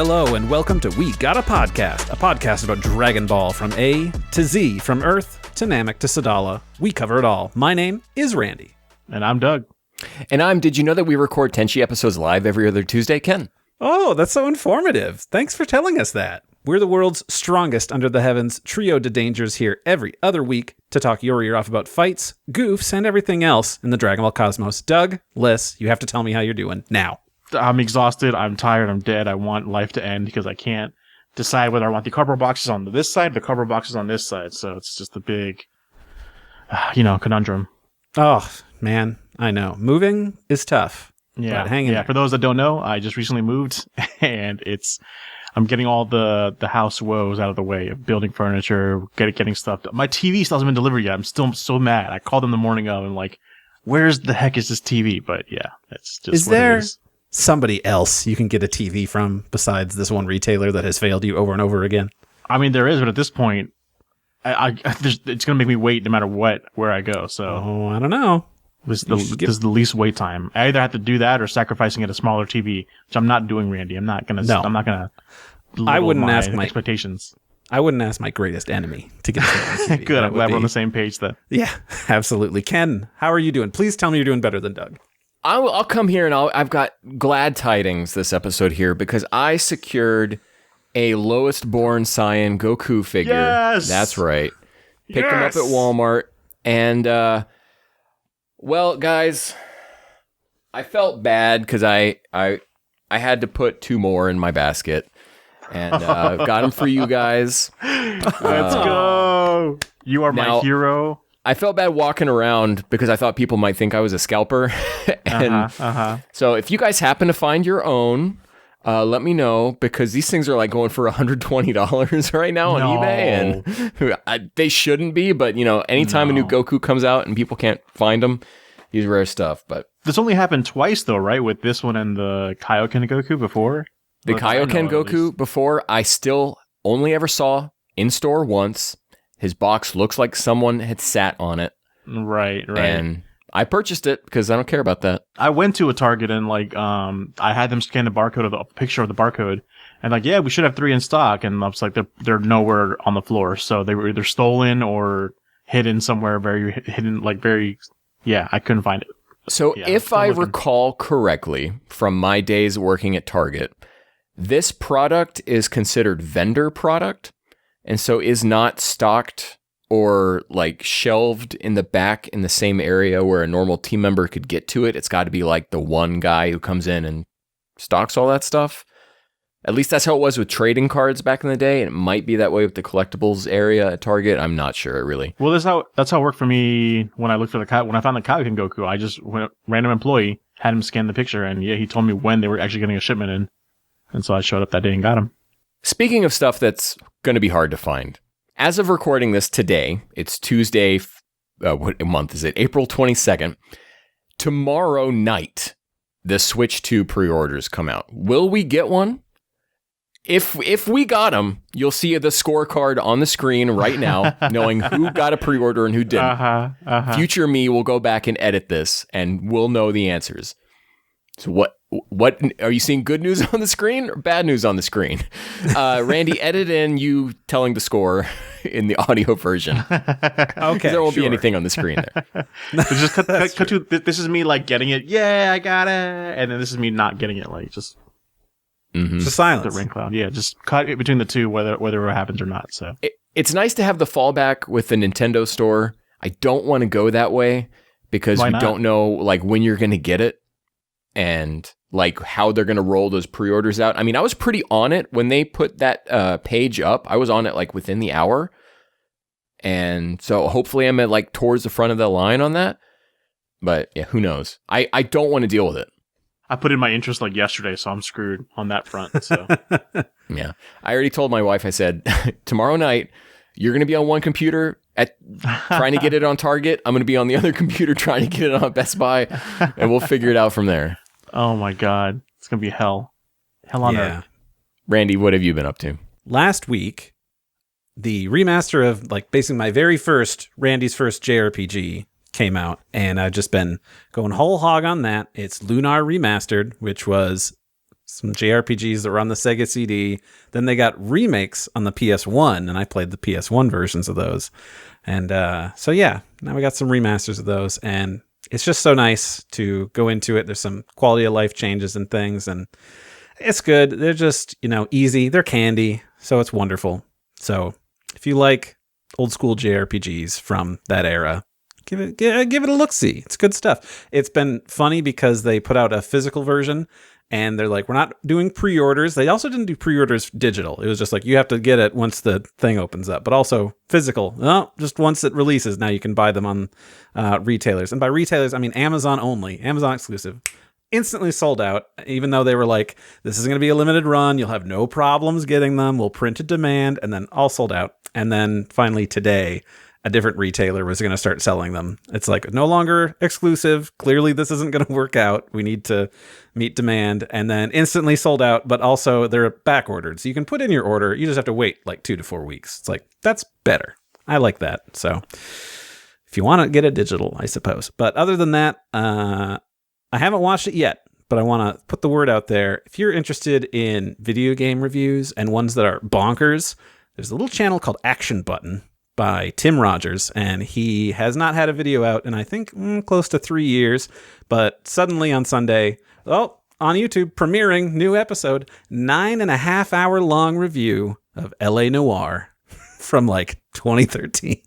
Hello, and welcome to We Got a podcast about Dragon Ball from A to Z, from Earth to Namek to Sadala. We cover it all. My name is Randy. And I'm Doug. And did you know that we record Tenchi episodes live every other Tuesday, Ken? Oh, that's so informative. Thanks for telling us that. We're the world's strongest under the heavens trio de dangers here every other week to talk your ear off about fights, goofs, and everything else in the Dragon Ball cosmos. Doug, Liz, you have to tell me how you're doing now. I'm exhausted. I'm tired. I'm dead. I want life to end because I can't decide whether I want the cardboard boxes on this side or the cardboard boxes on this side. So it's just a big, conundrum. Oh, man, I know. Moving is tough. Yeah. But hang in there. For those that don't know, I just recently moved and I'm getting all the house woes out of the way of building furniture, getting stuff. My TV still hasn't been delivered yet. I'm still so mad. I called them the morning of and like, where's the heck is this TV? But yeah, it's just what it is. Somebody else you can get a TV from besides this one retailer that has failed you over and over again? I mean, there is, but at this point, it's going to make me wait no matter where I go. So I don't know. This is the least wait time. I either have to do that or sacrificing at a smaller TV, which I'm not doing, Randy. I'm not gonna. No. I'm not gonna. I wouldn't ask my expectations. I wouldn't ask my greatest enemy to get TV. Good. I'm glad we're on the same page then. Yeah, absolutely. Ken, how are you doing? Please tell me you're doing better than Doug. I'll come here and I've got glad tidings this episode here because I secured a lowest born Saiyan Goku figure. Yes! That's right. Picked him up at Walmart and well, guys, I felt bad because I had to put two more in my basket and got them for you guys. Let's go. You are my hero. I felt bad walking around because I thought people might think I was a scalper. So if you guys happen to find your own, let me know because these things are like going for $120 right now on eBay, and they shouldn't be. But anytime a new Goku comes out and people can't find them, he's rare stuff. But this only happened twice, though, right? With this one and the Kaioken Goku before. The Kaioken Goku before, I still only ever saw in store once. His box looks like someone had sat on it. Right. And I purchased it because I don't care about that. I went to a Target and I had them scan the barcode of the picture of the barcode and we should have 3 in stock. And I was like, they're nowhere on the floor. So they were either stolen or hidden somewhere very hidden, I couldn't find it. So if I recall correctly from my days working at Target, this product is considered vendor product. And so is not stocked or shelved in the back in the same area where a normal team member could get to it. It's got to be like the one guy who comes in and stocks all that stuff. At least that's how it was with trading cards back in the day. And it might be that way with the collectibles area at Target. I'm not sure, really. Well, that's how it worked for me when I looked for when I found the Kaioken Goku. I just went random employee, had him scan the picture, and he told me when they were actually getting a shipment in. And so I showed up that day and got him. Speaking of stuff that's going to be hard to find, as of recording this today, it's Tuesday, what month is it? April 22nd. Tomorrow night, the Switch 2 pre-orders come out. Will we get one? If we got them, you'll see the scorecard on the screen right now, knowing who got a pre-order and who didn't. Future me will go back and edit this, and we'll know the answers. So what are you seeing? Good news on the screen or bad news on the screen? Randy, edit in you telling the score in the audio version. Okay, there won't be anything on the screen there. So just cut to this is me getting it. Yeah, I got it. And then this is me not getting it. Just silence. The rain cloud. Yeah, just cut it between the two, whether it happens or not. So it's nice to have the fallback with the Nintendo store. I don't want to go that way because we don't know when you're going to get it. And how they're going to roll those pre-orders out. I mean, I was pretty on it when they put that page up. I was on it within the hour. And so hopefully I'm at towards the front of the line on that. But yeah, who knows? I don't want to deal with it. I put in my interest yesterday, so I'm screwed on that front. So yeah, I already told my wife, I said, tomorrow night, you're going to be on one computer trying to get it on Target. I'm going to be on the other computer trying to get it on Best Buy. And we'll figure it out from there. Oh my God. It's going to be hell. Hell on earth. Randy, what have you been up to? Last week, the remaster of basically Randy's first JRPG came out, and I've just been going whole hog on that. It's Lunar Remastered, which was some JRPGs that were on the Sega CD. Then they got remakes on the PS1, and I played the PS1 versions of those. And so yeah, now we got some remasters of those, and it's just so nice to go into it. There's some quality of life changes and things, and it's good. They're just, easy. They're candy, so it's wonderful. So if you like old school JRPGs from that era, give it a look-see. It's good stuff. It's been funny because they put out a physical version, and they're like, we're not doing pre-orders. They also didn't do pre-orders digital. It was just like, you have to get it once the thing opens up, but also physical. No, just once it releases, now you can buy them on retailers. And by retailers, I mean Amazon only, Amazon exclusive. Instantly sold out, even though they were like, this is going to be a limited run. You'll have no problems getting them. We'll print a demand, and then all sold out. And then finally today, a different retailer was going to start selling them. It's like no longer exclusive. Clearly, this isn't going to work out. We need to meet demand. And then instantly sold out, but also they're back ordered. So you can put in your order. You just have to wait like 2 to 4 weeks. It's like, that's better. I like that. So if you want to get it digital, I suppose. But other than that, I haven't watched it yet, but I want to put the word out there. If you're interested in video game reviews and ones that are bonkers, there's a little channel called Action Button by Tim Rogers, and he has not had a video out in, I think, close to 3 years, but suddenly on Sunday, on YouTube, premiering new episode, 9.5 hour long review of LA Noire from like 2013.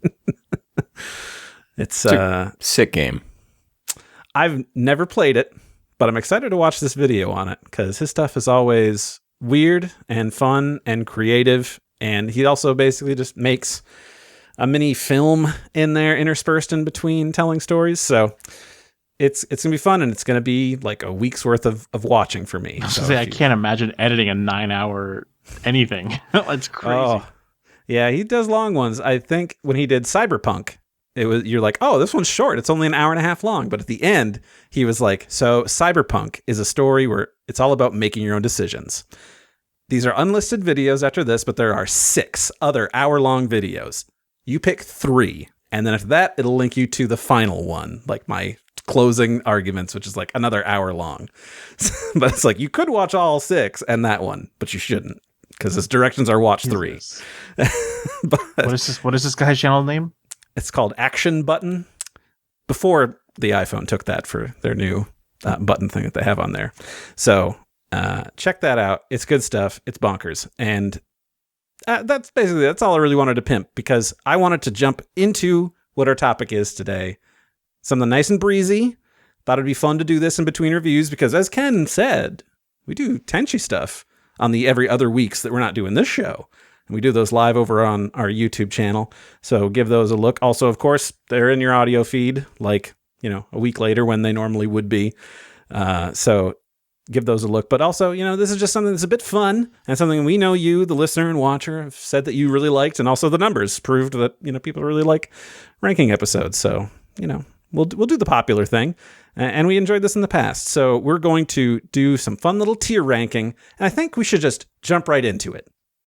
It's a sick game. I've never played it, but I'm excited to watch this video on it because his stuff is always weird and fun and creative, and he also basically just makes a mini film in there interspersed in between telling stories. So it's going to be fun, and it's going to be like a week's worth of watching for me. I can't imagine editing a 9-hour anything. It's crazy. Oh, yeah, he does long ones. I think when he did Cyberpunk, you're like, oh, this one's short. It's only an hour and a half long. But at the end, he was like, so Cyberpunk is a story where it's all about making your own decisions. These are unlisted videos after this, but there are 6 other hour-long videos. You pick 3, and then after that, it'll link you to the final one, like my closing arguments, which is like another hour long. But it's like, you could watch all 6 and that one, but you shouldn't, because his directions are watch 3. But what is this guy's channel name? It's called Action Button. Before the iPhone took that for their new button thing that they have on there. So check that out. It's good stuff. It's bonkers. And that's all I really wanted to pimp, because I wanted to jump into what our topic is today. Something nice and breezy. Thought it'd be fun to do this in between reviews, because as Ken said, we do Tenchi stuff on the every other weeks that we're not doing this show. And we do those live over on our YouTube channel. So give those a look. Also, of course, they're in your audio feed, like, a week later when they normally would be. So give those a look. But also, this is just something that's a bit fun, and something we know you, the listener and watcher, have said that you really liked. And also the numbers proved that, people really like ranking episodes. So, we'll do the popular thing. And we enjoyed this in the past. So we're going to do some fun little tier ranking. And I think we should just jump right into it.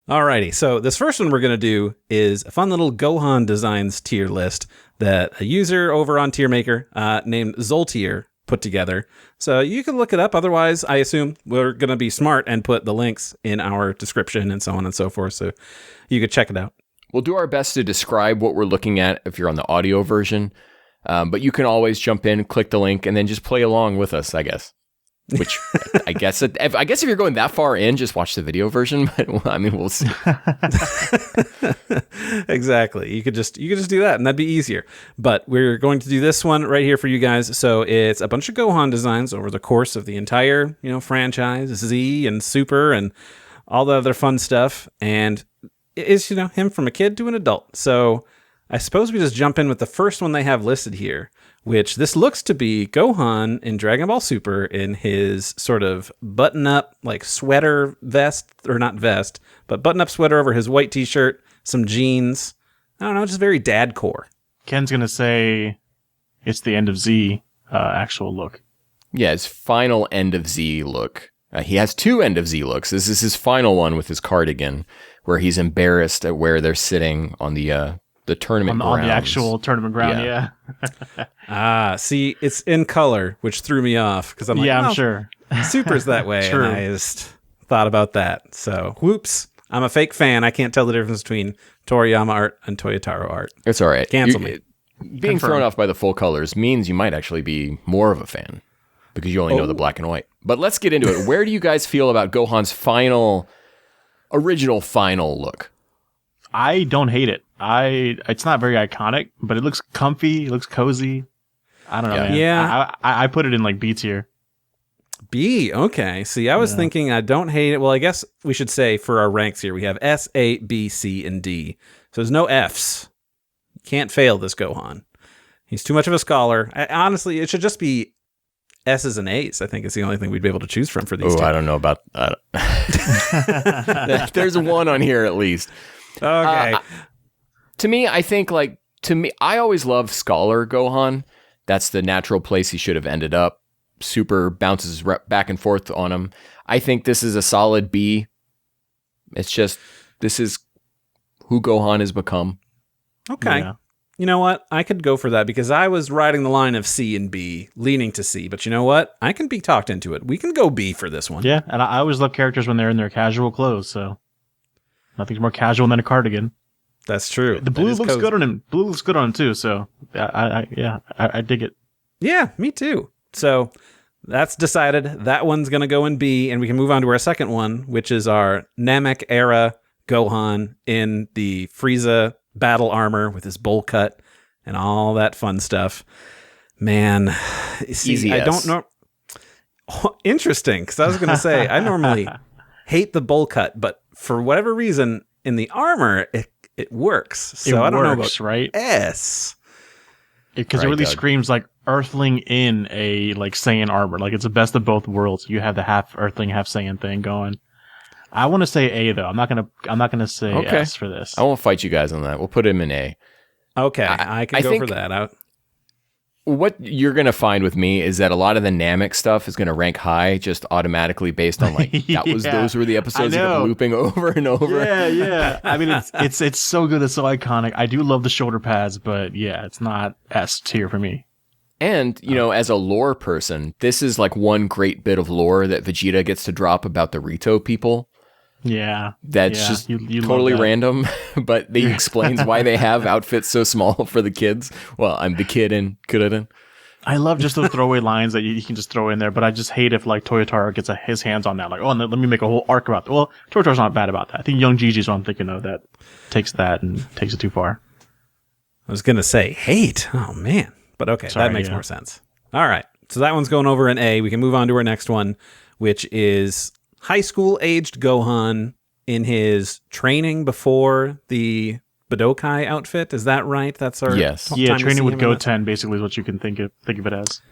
Alrighty, so this first one we're going to do is a fun little Gohan Designs tier list that a user over on TierMaker named Zoltier put together. So you can look it up. Otherwise, I assume we're going to be smart and put the links in our description and so on and so forth, so you could check it out. We'll do our best to describe what we're looking at if you're on the audio version, but you can always jump in, click the link, and then just play along with us, I guess. Which I guess if you're going that far in, just watch the video version. But we'll see. Exactly. You could just do that, and that'd be easier. But we're going to do this one right here for you guys. So it's a bunch of Gohan designs over the course of the entire franchise, Z and Super and all the other fun stuff. And it's him from a kid to an adult. So I suppose we just jump in with the first one they have listed here, which this looks to be Gohan in Dragon Ball Super in his sort of button-up, like sweater vest, or not vest, but button-up sweater over his white t-shirt, some jeans. I don't know, just very dadcore. Ken's going to say it's the end of Z actual look. Yeah, his final end of Z look. He has 2 end of Z looks. This is his final one with his cardigan, where he's embarrassed at where they're sitting on the the tournament on the grounds. actual tournament ground. Yeah. See, it's in color, which threw me off because I'm like, I'm well, sure. Super's that way, True. and I just thought about that. So, whoops. I'm a fake fan. I can't tell the difference between Toriyama art and Toyotaro art. It's all right. Cancel me. Being thrown off by the full colors means you might actually be more of a fan because you only know the black and white. But let's get into it. Where do you guys feel about Gohan's original final look? I don't hate it. It's not very iconic, but it looks comfy. It looks cozy. I don't know, man. Yeah. I put it in like B tier. B, okay. See, I was thinking I don't hate it. Well, I guess we should say for our ranks here, we have S, A, B, C, and D. So there's no Fs. You can't fail this Gohan. He's too much of a scholar. Honestly, it should just be S's and A's. I think it's the only thing we'd be able to choose from for these two. I don't know about that. There's one on here at least. Okay. To me, I think I always love Scholar Gohan. That's the natural place he should have ended up. Super bounces back and forth on him. I think this is a solid B. It's just, this is who Gohan has become. Okay. Yeah. You know what? I could go for that because I was riding the line of C and B, leaning to C. But you know what? I can be talked into it. We can go B for this one. Yeah, and I always love characters when they're in their casual clothes, so nothing's more casual than a cardigan. That's true. The blue That is looks cozy. good on him. Blue looks good on him too, so I dig it. Yeah, me too. So that's decided. That one's going to go in B, and we can move on to our second one, which is our Namek era Gohan in the Frieza battle armor with his bowl cut and all that fun stuff. Man, see, Easy I S. don't know. Oh, interesting, because I was going to say, I normally hate the bowl cut, but for whatever reason, in the armor, it works. So I don't know about right? S. Because Right, it really Doug. screams like Earthling in a like Saiyan armor. Like it's the best of both worlds. You have the half Earthling, half Saiyan thing going. I want to say A though. I'm not gonna say Okay. S for this. I won't fight you guys on that. We'll put him in A. Okay, I can I go think- for that. What you're going to find with me is that a lot of the Namek stuff is going to rank high just automatically based on like, Yeah, those were the episodes I that kept know. looping over and over. Yeah. I mean, it's so good. It's so iconic. I do love the shoulder pads, but yeah, it's not S tier for me. And, as a lore person, this is like one great bit of lore that Vegeta gets to drop about the Rito people. Yeah. That's Yeah, just you love totally that. random, but he explains why they have outfits so small for the kids. Well, I'm the kid in Kuririn. I love just those throwaway lines that you can just throw in there, but I just hate if like Toyotaro gets his hands on that. Like, and let me make a whole arc about that. Well, Toyotaro's not bad about that. I think Young Gigi's what I'm thinking of that takes that and takes it too far. I was going to say hate. Oh, man. But okay, Sorry, that makes yeah. more sense. All right. So that one's going over in A. We can move on to our next one, which is high school aged Gohan in his training before the Budokai outfit. Is that right? That's our Yes. time Yeah, to training see with him in it? Goten basically is what you can think of it as.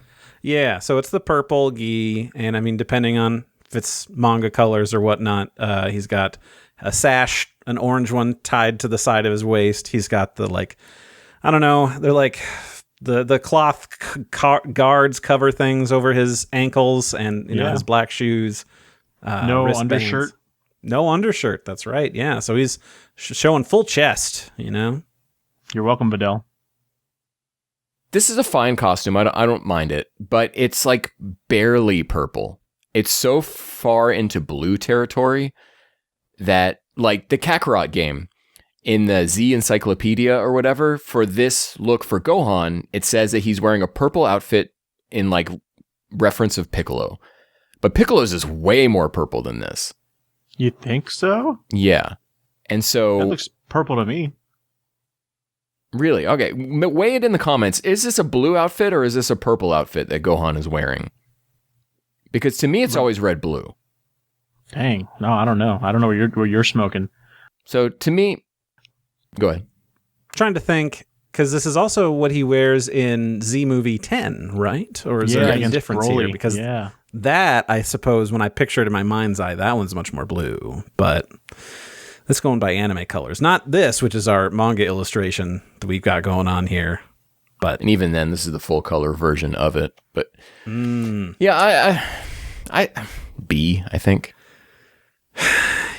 Yeah, so it's the purple gi, and I mean, depending on if it's manga colors or whatnot, he's got a sash, an orange one tied to the side of his waist. He's got the I don't know, they're like the cloth guards cover things over his ankles, and you know Yeah. his black shoes. No wristbands. undershirt. No undershirt. That's right. Yeah, so he's showing full chest. You know. You're welcome, Videl. This is a fine costume. I don't mind it, but it's like barely purple. It's so far into blue territory that, like the Kakarot game in the Z Encyclopedia or whatever, for this look for Gohan, it says that he's wearing a purple outfit in like reference of Piccolo. But Piccolo's is way more purple than this. You think so? Yeah. And so... That looks purple to me. Really? Okay. Weigh it in the comments. Is this a blue outfit or is this a purple outfit that Gohan is wearing? Because to me, it's always red-blue. Dang. No, I don't know. I don't know where you're smoking. So to me... Go ahead. Trying to think, because this is also what he wears in Z Movie 10, right? Or is there any against difference Broly. here? Because yeah. that, I suppose, when I picture it in my mind's eye, that one's much more blue. But let's go by anime colors. Not this, which is our manga illustration that we've got going on here. But And even then, this is the full color version of it. But yeah, I B, I think.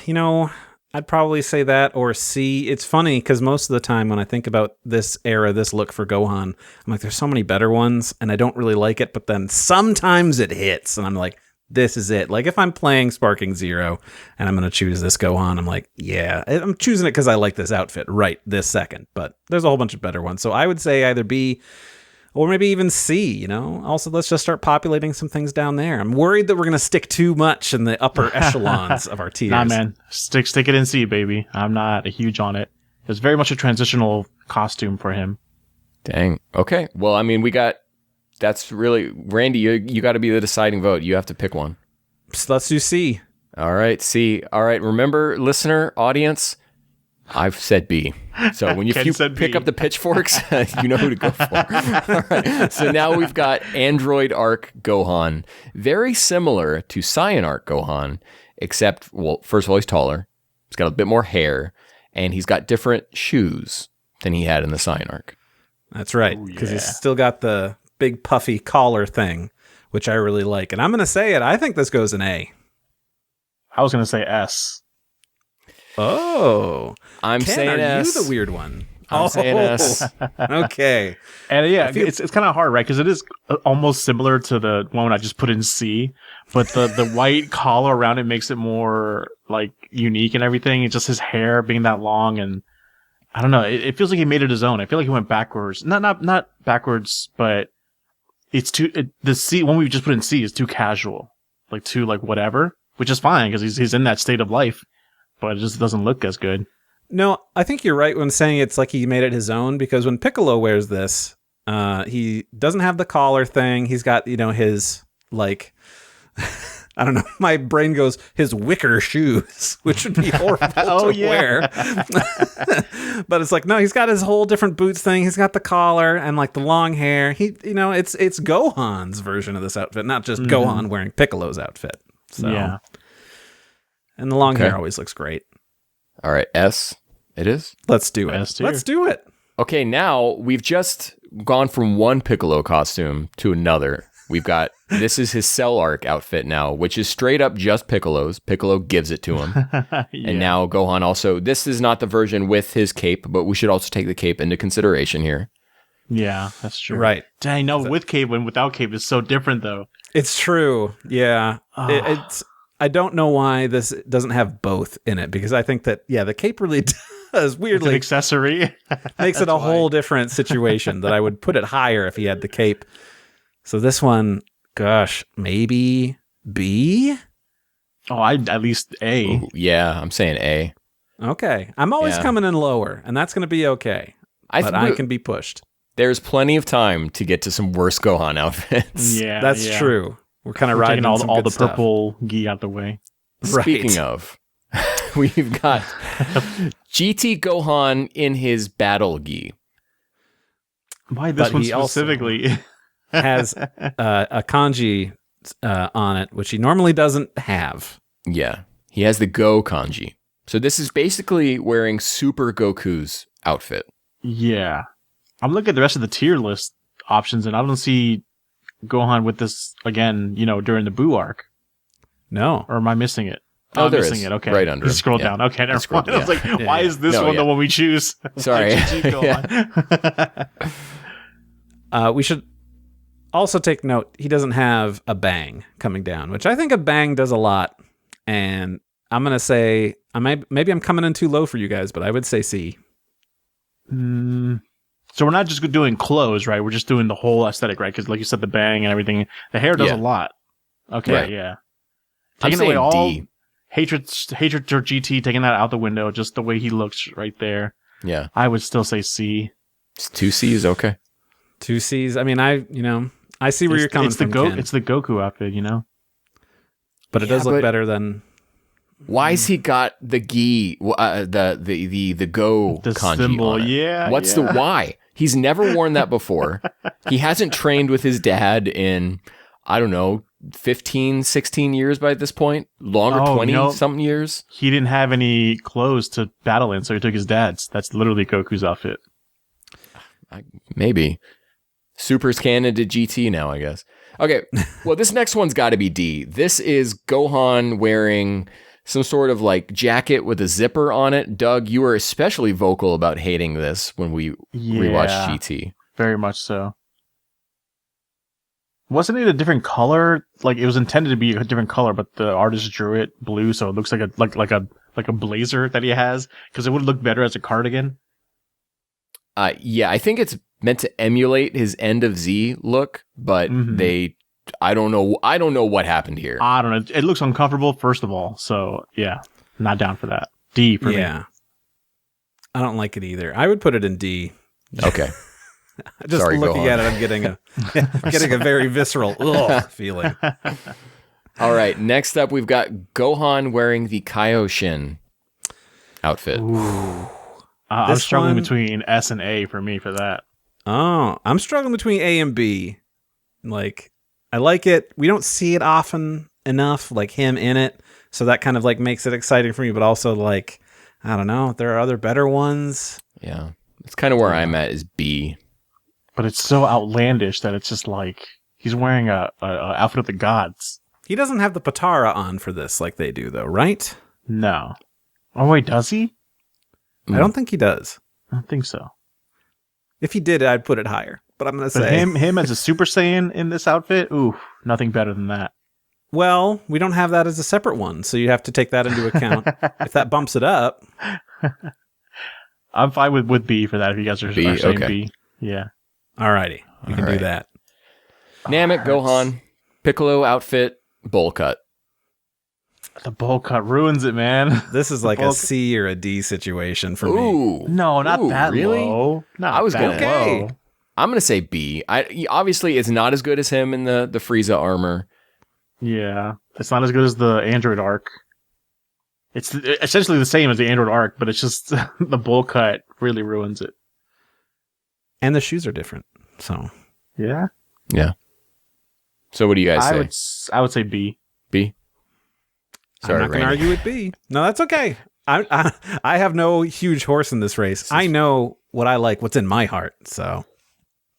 you know, I'd probably say that or C. It's funny because most of the time when I think about this era, this look for Gohan, I'm like, there's so many better ones and I don't really like it. But then sometimes it hits and I'm like, this is it. Like if I'm playing Sparking Zero and I'm going to choose this Gohan, I'm like, yeah, I'm choosing it because I like this outfit right this second. But there's a whole bunch of better ones. So I would say either B or maybe even C, you know? Also, let's just start populating some things down there. I'm worried that we're going to stick too much in the upper echelons of our tiers. Nah, man. Stick it in C, baby. I'm not a huge on it. It's very much a transitional costume for him. Dang. Okay. Well, I mean, that's really... Randy, you got to be the deciding vote. You have to pick one. So let's do C. All right, C. All right, remember, listener, audience... I've said B. So when you pick up the pitchforks, you know who to go for. All right. So now we've got Android Arc Gohan. Very similar to Saiyan Arc Gohan, except, well, first of all, he's taller. He's got a bit more hair, and he's got different shoes than he had in the Saiyan Arc. That's right, because he's still got the big puffy collar thing, which I really like. And I'm going to say it. I think this goes in A. I was going to say S. Oh, I'm Ken, saying S. You the weird one. I'm saying S. Okay. And yeah, it's kind of hard, right? Because it is almost similar to the one I just put in C, but the white collar around it makes it more like unique and everything. It's just his hair being that long, and I don't know. It feels like he made it his own. I feel like he went backwards. Not backwards, but it's the C one we just put in C is too casual, like too like whatever, which is fine because he's in that state of life. But it just doesn't look as good. No, I think you're right when saying it's like he made it his own, because when Piccolo wears this, he doesn't have the collar thing. He's got, his, like, I don't know, my brain goes, his wicker shoes, which would be horrible to wear. But it's like, no, he's got his whole different boots thing. He's got the collar and, like, the long hair. It's Gohan's version of this outfit, not just Gohan wearing Piccolo's outfit. So. Yeah. And the long hair always looks great. All right, S it is? Let's do it. Let's do it. Okay, now we've just gone from one Piccolo costume to another. We've got, this is his Cell Arc outfit now, which is straight up just Piccolo's. Piccolo gives it to him. And now Gohan also, this is not the version with his cape, but we should also take the cape into consideration here. Yeah, that's true. Right. Dang, no, with cape and without cape is so different, though. It's true. Yeah. It's... I don't know why this doesn't have both in it, because I think that, the cape really does weirdly. It's an accessory. Makes it a whole different situation that I would put it higher if he had the cape. So this one, gosh, maybe B? Oh, at least A. Ooh, yeah, I'm saying A. Okay. I'm always coming in lower, and that's going to be okay. But I can be pushed. There's plenty of time to get to some worse Gohan outfits. Yeah, that's true. We're kind of riding all the stuff. purple gi out the way. Speaking of, we've got GT Gohan in his battle gi. Why this one specifically? Has a kanji on it, which he normally doesn't have. Yeah, he has the Go kanji. So this is basically wearing Super Goku's outfit. Yeah. I'm looking at the rest of the tier list options, and I don't see Gohan with this again, during the Buu arc. No. Or am I missing it? Oh, I'm there missing is. it. Okay. Right under. Just scroll down. Okay, never mind. I was like, why is this one the one we choose? Sorry. We should also take note, he doesn't have a bang coming down, which I think a bang does a lot. And I'm going to say, maybe I'm coming in too low for you guys, but I would say C. So we're not just doing clothes, right? We're just doing the whole aesthetic, right? Because like you said, the bang and everything, the hair does a lot. Okay, right. Yeah. Taking away all D. hatred for GT, taking that out the window, just the way he looks right there. Yeah. I would still say C. It's 2 C's, okay. 2 C's. I mean, I see where you're coming from, Ken. It's the Goku outfit, But it does look better than... Why's he got the gi, the Go the kanji symbol? on it? Yeah. What's the why? He's never worn that before. He hasn't trained with his dad in, I don't know, 15, 16 years by this point? Longer, 20-something years? He didn't have any clothes to battle in, so he took his dad's. That's literally Goku's outfit. Maybe. Super's canon to GT now, I guess. Okay, well, this next one's got to be D. This is Gohan wearing some sort of like jacket with a zipper on it. Doug, you were especially vocal about hating this when we rewatched GT. Very much so. Wasn't it a different color? Like, it was intended to be a different color, but the artist drew it blue, so it looks like a blazer that he has, because it would look better as a cardigan. Yeah, I think it's meant to emulate his End of Z look, but I don't know what happened here. I don't know. It looks uncomfortable, first of all, so yeah, not down for that. D for me. Yeah. I don't like it either. I would put it in D. Okay. Just Sorry, looking at it, I'm getting a very visceral feeling. All right, next up we've got Gohan wearing the Kaioshin outfit. I'm struggling between S and A for me for that. Oh, I'm struggling between A and B. Like, I like it. We don't see it often enough, like him in it, so that kind of like makes it exciting for me, but also like, I don't know, there are other better ones. Yeah. It's kind of where I'm at is B. But it's so outlandish that it's just like he's wearing a outfit of the gods. He doesn't have the Patara on for this like they do, though, right? No. Oh wait, does he? I don't think he does. I don't think so. If he did, I'd put it higher. But I'm gonna say him as a Super Saiyan in this outfit. Ooh, nothing better than that. Well, we don't have that as a separate one, so you have to take that into account. If that bumps it up, I'm fine with B for that. If you guys are saying okay. B, yeah. Alrighty, we can do that. Namek, Gohan, Piccolo outfit, bowl cut. The bowl cut ruins it, man. This is like a C or a D situation for me. Ooh. No, not that really? low. Not I was that gonna low. I'm gonna say B. Obviously it's not as good as him in the Frieza armor. Yeah, it's not as good as the Android arc. It's essentially the same as the Android arc, but it's just the bowl cut really ruins it. And the shoes are different, so yeah. So what do you guys say? I would say B. B. Sorry, I'm not going to argue with B. No, that's okay. I have no huge horse in this race. I know what I like, what's in my heart. So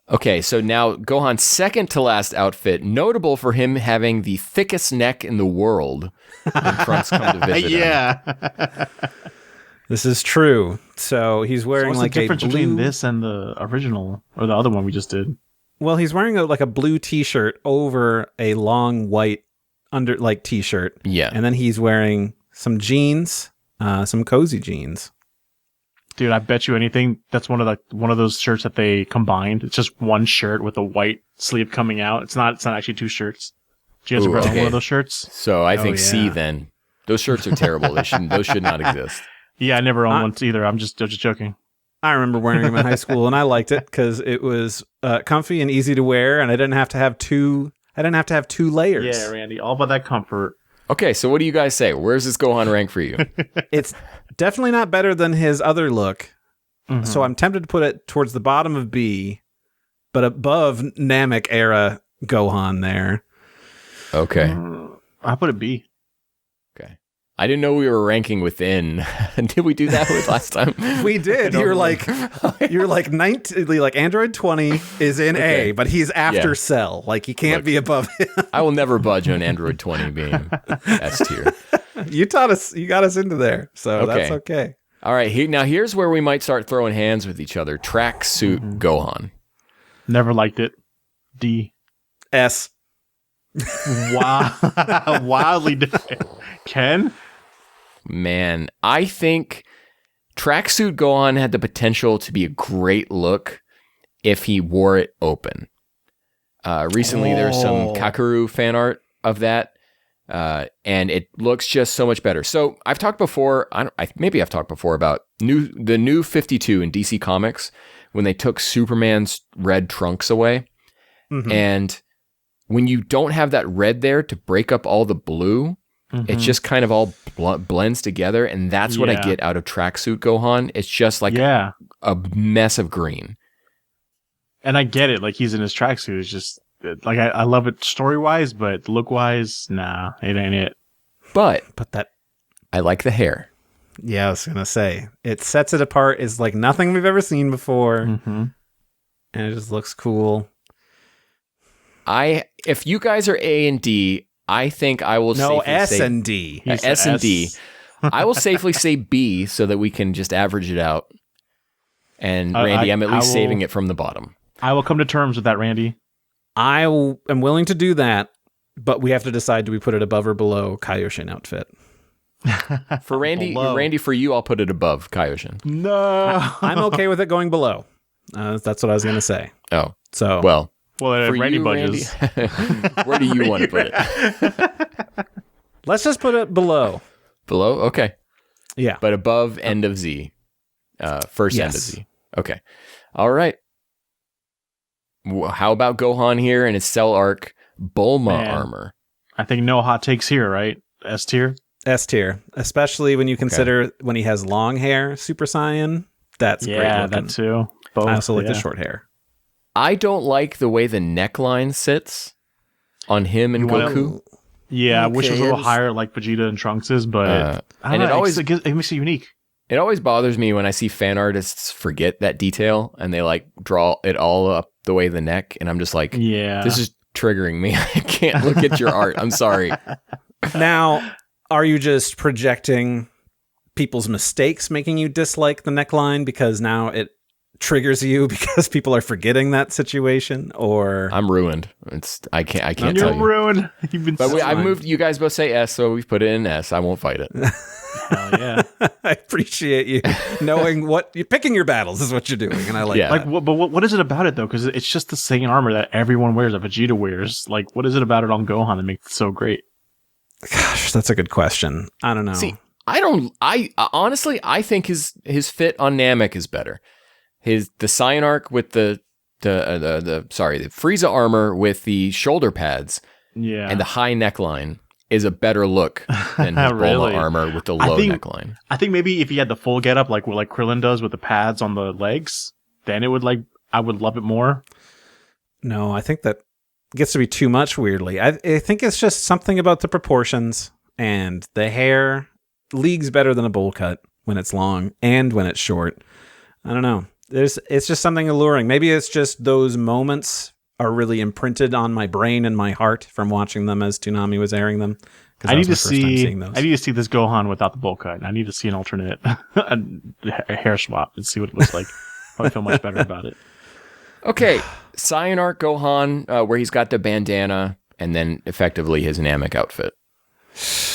okay, so now Gohan's second to last outfit, notable for him having the thickest neck in the world when Trunks come to visit him. Yeah. This is true. So he's wearing what's like the difference a blue... between this and the original or the other one we just did? Well, he's wearing like a blue t-shirt over a long white t-shirt. Yeah. And then he's wearing some jeans, some cozy jeans. Dude, I bet you anything that's one of those shirts that they combined. It's just one shirt with a white sleeve coming out. It's not actually two shirts. Do you guys ever own one of those shirts? So I think C then. Those shirts are terrible. Those should not exist. Yeah, I never owned one either. I'm just joking. I remember wearing them in high school, and I liked it because it was comfy and easy to wear, and I didn't have to have two layers. Yeah, Randy, all about that comfort. Okay, so what do you guys say? Where's this Gohan rank for you? It's definitely not better than his other look, so I'm tempted to put it towards the bottom of B, but above Namek era Gohan there. Okay. I put it B. Okay. I didn't know we were ranking within. Did we do that last time? We did. You're like 19, like Android 20 is in A, but he's after Cell. Like he can't be above him. I will never budge on Android 20 being S tier. You got us into there, so that's okay. All right, now here's where we might start throwing hands with each other. Tracksuit Gohan. Never liked it. D. S. Wow. Wildly different. Ken? Man, I think Tracksuit Gohan had the potential to be a great look if he wore it open. Recently, there's some Kakarot fan art of that, and it looks just so much better. So I've talked before, maybe I've talked before about the new 52 in DC Comics when they took Superman's red trunks away. Mm-hmm. And when you don't have that red there to break up all the blue, it just kind of all blends together, and that's what I get out of Tracksuit Gohan. It's just like a mess of green. And I get it, like he's in his tracksuit. It's just like I love it story-wise, but look-wise, nah, it ain't it. But that I like the hair. Yeah, I was gonna say it sets it apart. Is like nothing we've ever seen before, and it just looks cool. If you guys are A and D, I think I will No, safely S say and D. S and D. I will safely say B so that we can just average it out. And Randy, I'm at least saving it from the bottom. I will come to terms with that, Randy. I am willing to do that, but we have to decide, do we put it above or below Kaioshin outfit? For Randy, for you, I'll put it above Kaioshin. No. I'm okay with it going below. That's what I was going to say. Oh. So Well, for Randy you, budges. Randy, where do you want to put it? let's just put it below. Below? Okay. Yeah. But above end of Z. First end of Z. Okay. All right. How about Gohan here and his Cell Arc Bulma armor? I think no hot takes here, right? S tier? S tier. Especially when you consider when he has long hair, Super Saiyan. That's great looking. Yeah, that too. Both, I also like the short hair. I don't like the way the neckline sits on him and Goku. Yeah, I wish it was a little higher like Vegeta and Trunks is, but it makes it unique. It always bothers me when I see fan artists forget that detail and they like draw it all up the way the neck, and I'm just like, this is triggering me. I can't look at your art. I'm sorry. Now, are you just projecting people's mistakes, making you dislike the neckline because now it triggers you because people are forgetting that situation? Or I'm ruined. I can't tell you. You're ruined. You've been. But I moved. You guys both say S, so we've put it in S. I won't fight it. Hell yeah. I appreciate you knowing what you're picking your battles is what you're doing, and I like that. But what is it about it though? Because it's just the Saiyan armor that everyone wears, that Vegeta wears. Like, what is it about it on Gohan that makes it so great? Gosh, that's a good question. I don't know. See, I honestly, I think his fit on Namek is better. The Saiyan arc with the Frieza armor with the shoulder pads, and the high neckline is a better look than his Bulma armor with the low neckline. I think maybe if he had the full getup like Krillin does with the pads on the legs, then it would I would love it more. No, I think that gets to be too much weirdly. I think it's just something about the proportions, and the hair leagues better than a bowl cut when it's long and when it's short. I don't know. It's just something alluring. Maybe it's just those moments are really imprinted on my brain and my heart from watching them as Toonami was airing them. I need to see this Gohan without the bowl cut. I need to see an alternate a hair swap and see what it looks like. Probably feel much better about it. Okay, Saiyan arc Gohan, where he's got the bandana and then effectively his Namek outfit.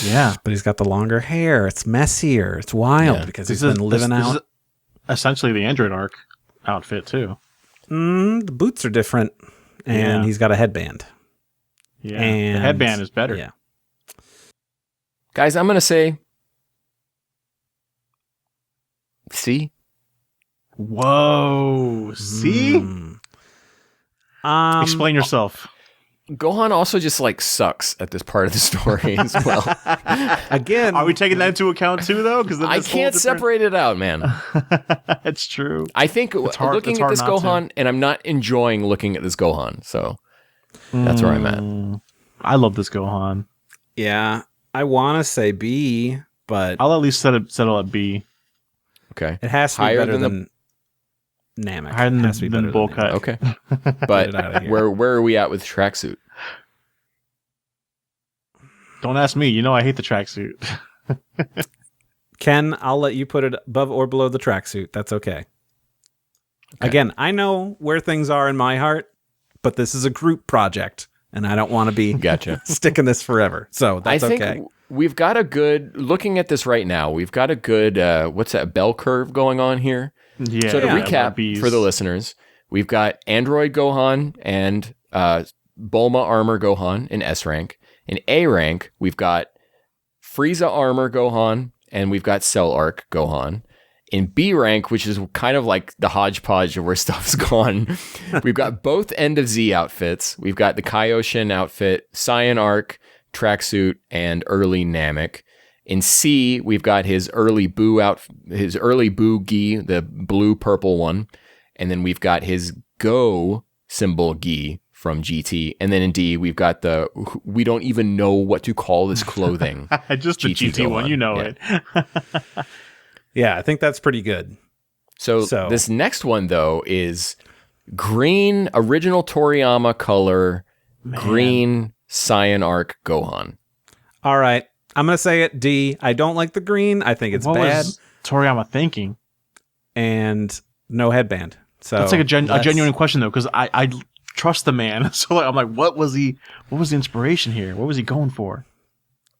Yeah, but he's got the longer hair. It's messier. It's wild because he's been living out. This is essentially the Android arc outfit too. The boots are different, and he's got a headband. Yeah, and the headband is better. Yeah, guys, I'm gonna say C. Whoa, C. Explain yourself. Gohan also just sucks at this part of the story as well. Again, are we taking that into account too, though? Because I can't separate it out, man. It's true. I think looking at this Gohan, and I'm not enjoying looking at this Gohan, so that's where I'm at. I love this Gohan. Yeah, I want to say B, but I'll at least settle at B. Okay, it has to be better than Namek. Higher than bowl cut. Okay, but where are we at with tracksuit? Don't ask me. You know I hate the tracksuit. Ken, I'll let you put it above or below the tracksuit. That's okay. Again, I know where things are in my heart, but this is a group project, and I don't want to be sticking this forever. So that's okay. I think we've got a good, looking at this right now, we've got a good, what's that, bell curve going on here? Yeah. So to recap for the listeners, we've got Android Gohan and Bulma Armor Gohan in S rank. In A rank, we've got Frieza Armor Gohan, and we've got Cell Arc Gohan. In B rank, which is kind of like the hodgepodge of where stuff's gone, we've got both End of Z outfits. We've got the Kaioshin outfit, Saiyan Arc, tracksuit, and early Namek. In C, we've got his early Boo gi, the blue-purple one. And then we've got his Go symbol gi from GT. And then in D, we've got we don't even know what to call this clothing. Just the GT one, you know it. Yeah, I think that's pretty good. So this next one, though, is green, original Toriyama color, green Saiyan arc Gohan. All right. I'm going to say it D. I don't like the green. I think it's what bad. was Toriyama thinking? And no headband. So That's like a genuine question, though, because I trust the man. So I'm like, what was the inspiration here? What was he going for?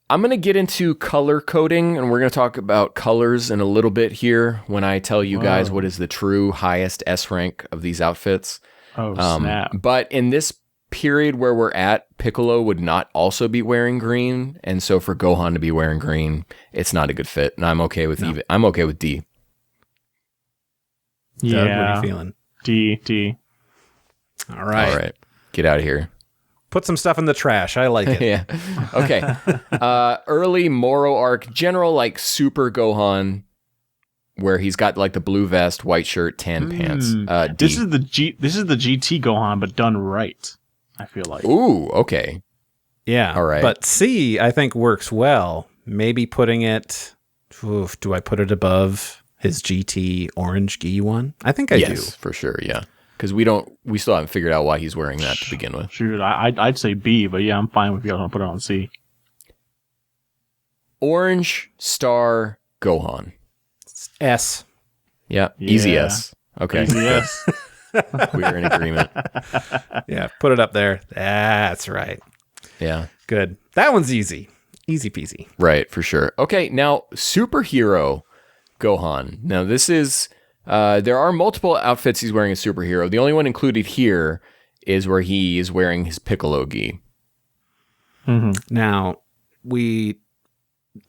I'm going to get into color coding, and we're going to talk about colors in a little bit here when I tell you guys what is the true highest S rank of these outfits. Oh, snap. But in this period where we're at, Piccolo would not also be wearing green, and so for Gohan to be wearing green, it's not a good fit, and I'm okay with I'm okay with D. Doug, what are you feeling? D. All right. Get out of here. Put some stuff in the trash. I like it. Yeah. Okay. Early Moro arc, general like Super Gohan, where he's got like the blue vest, white shirt, tan pants. D. This is the GT Gohan, but done right. I feel like. Ooh, okay. Yeah. All right. But C, I think works well. Maybe putting it. Do I put it above his GT orange gi one? I think I do. For sure. Yeah. Because we still haven't figured out why he's wearing that to begin with. Shoot, I'd say B, but yeah, I'm fine if you guys want to put it on C. Orange Star Gohan. S. Yeah. Easy S. Okay. Easy S. We're in agreement. Yeah, put it up there. That's right. Yeah. Good. That one's easy. Easy peasy. Right, for sure. Okay, now superhero Gohan. Now this is there are multiple outfits he's wearing as superhero. The only one included here is where he is wearing his Piccolo gi. Mm-hmm. Now,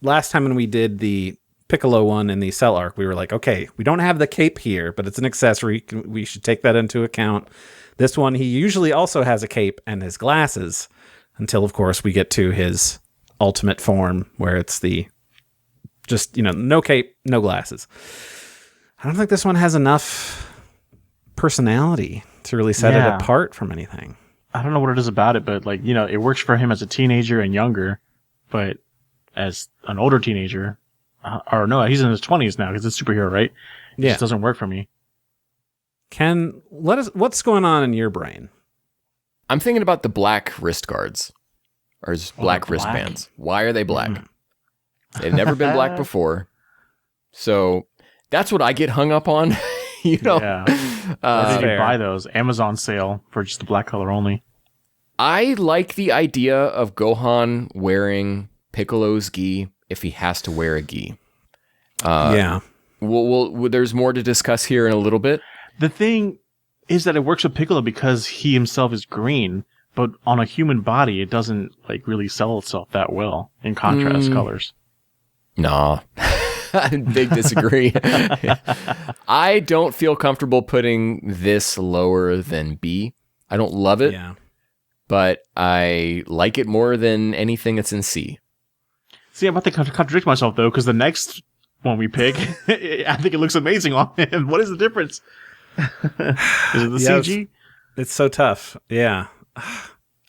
last time when we did the Piccolo one in the Cell arc, we were like, okay, we don't have the cape here, but it's an accessory. We should take that into account. This one, he usually also has a cape and his glasses until, of course, we get to his ultimate form where it's no cape, no glasses. I don't think this one has enough personality to really set it apart from anything. I don't know what it is about it, but it works for him as a teenager and younger, but as an older teenager, or no, he's in his 20s now because it's superhero, right? It just doesn't work for me. What's going on in your brain? I'm thinking about the black wrist guards or just black wristbands. Why are they black? They've never been black before. So that's what I get hung up on. Yeah. I didn't buy those. Amazon sale for just the black color only. I like the idea of Gohan wearing Piccolo's gi if he has to wear a gi. There's more to discuss here in a little bit. The thing is that it works with Piccolo because he himself is green, but on a human body, it doesn't really sell itself that well in contrast colors. Nah. Big disagree. I don't feel comfortable putting this lower than B. I don't love it, but I like it more than anything that's in C. See, I'm about to contradict myself, though, because the next one we pick, I think it looks amazing on him. What is the difference? Is it the CG? It's so tough. Yeah.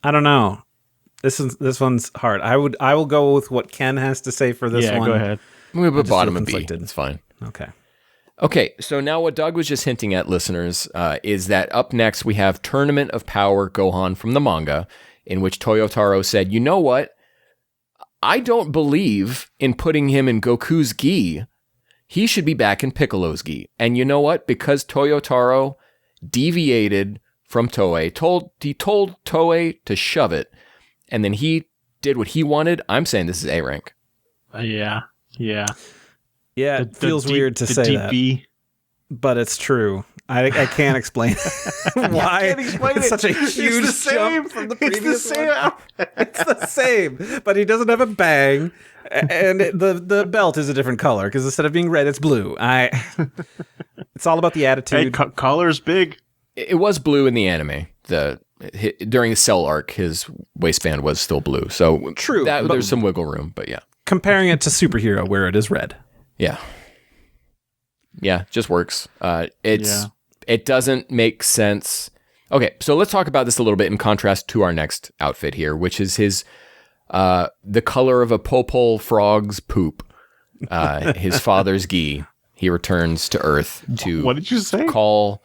I don't know. This one's hard. I will go with what Ken has to say for this one. Yeah, go ahead. We put bottom of B. It's fine. Okay, so now what Doug was just hinting at, listeners, is that up next we have Tournament of Power Gohan from the manga, in which Toyotaro said, you know what? I don't believe in putting him in Goku's gi. He should be back in Piccolo's gi. And you know what? Because Toyotaro deviated from Toei, he told Toei to shove it, and then he did what he wanted. I'm saying this is A rank. Yeah. It feels weird to say that, but it's true. I can't explain why it's such a huge jump from the previous one. It's the same, but he doesn't have a bang, and the belt is a different color because instead of being red, it's blue. It's all about the attitude. Hey, color's big. It was blue in the anime. During the Cell arc, his waistband was still blue. So true. There's some wiggle room, but yeah. Comparing it to Superhero, where it is red. Yeah, just works. It doesn't make sense. Okay, so let's talk about this a little bit in contrast to our next outfit here, which is his the color of a popol frog's poop. His father's gi. He returns to Earth to what did you say? Call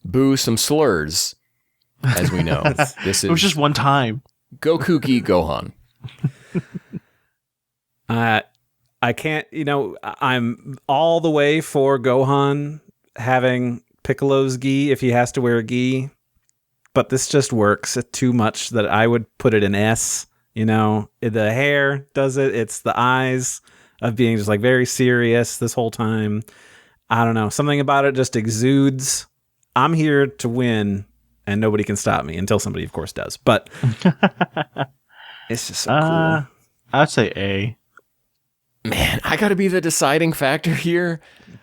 Boo some slurs, as we know. It was just one time. Goku-gi Gohan. I can't, I'm all the way for Gohan having Piccolo's gi if he has to wear a gi, but this just works too much that I would put it in S. The hair does it. It's the eyes of being just like very serious this whole time. I don't know. Something about it just exudes. I'm here to win and nobody can stop me until somebody, of course, does. But it's just so cool. I'd say A. Man, I got to be the deciding factor here.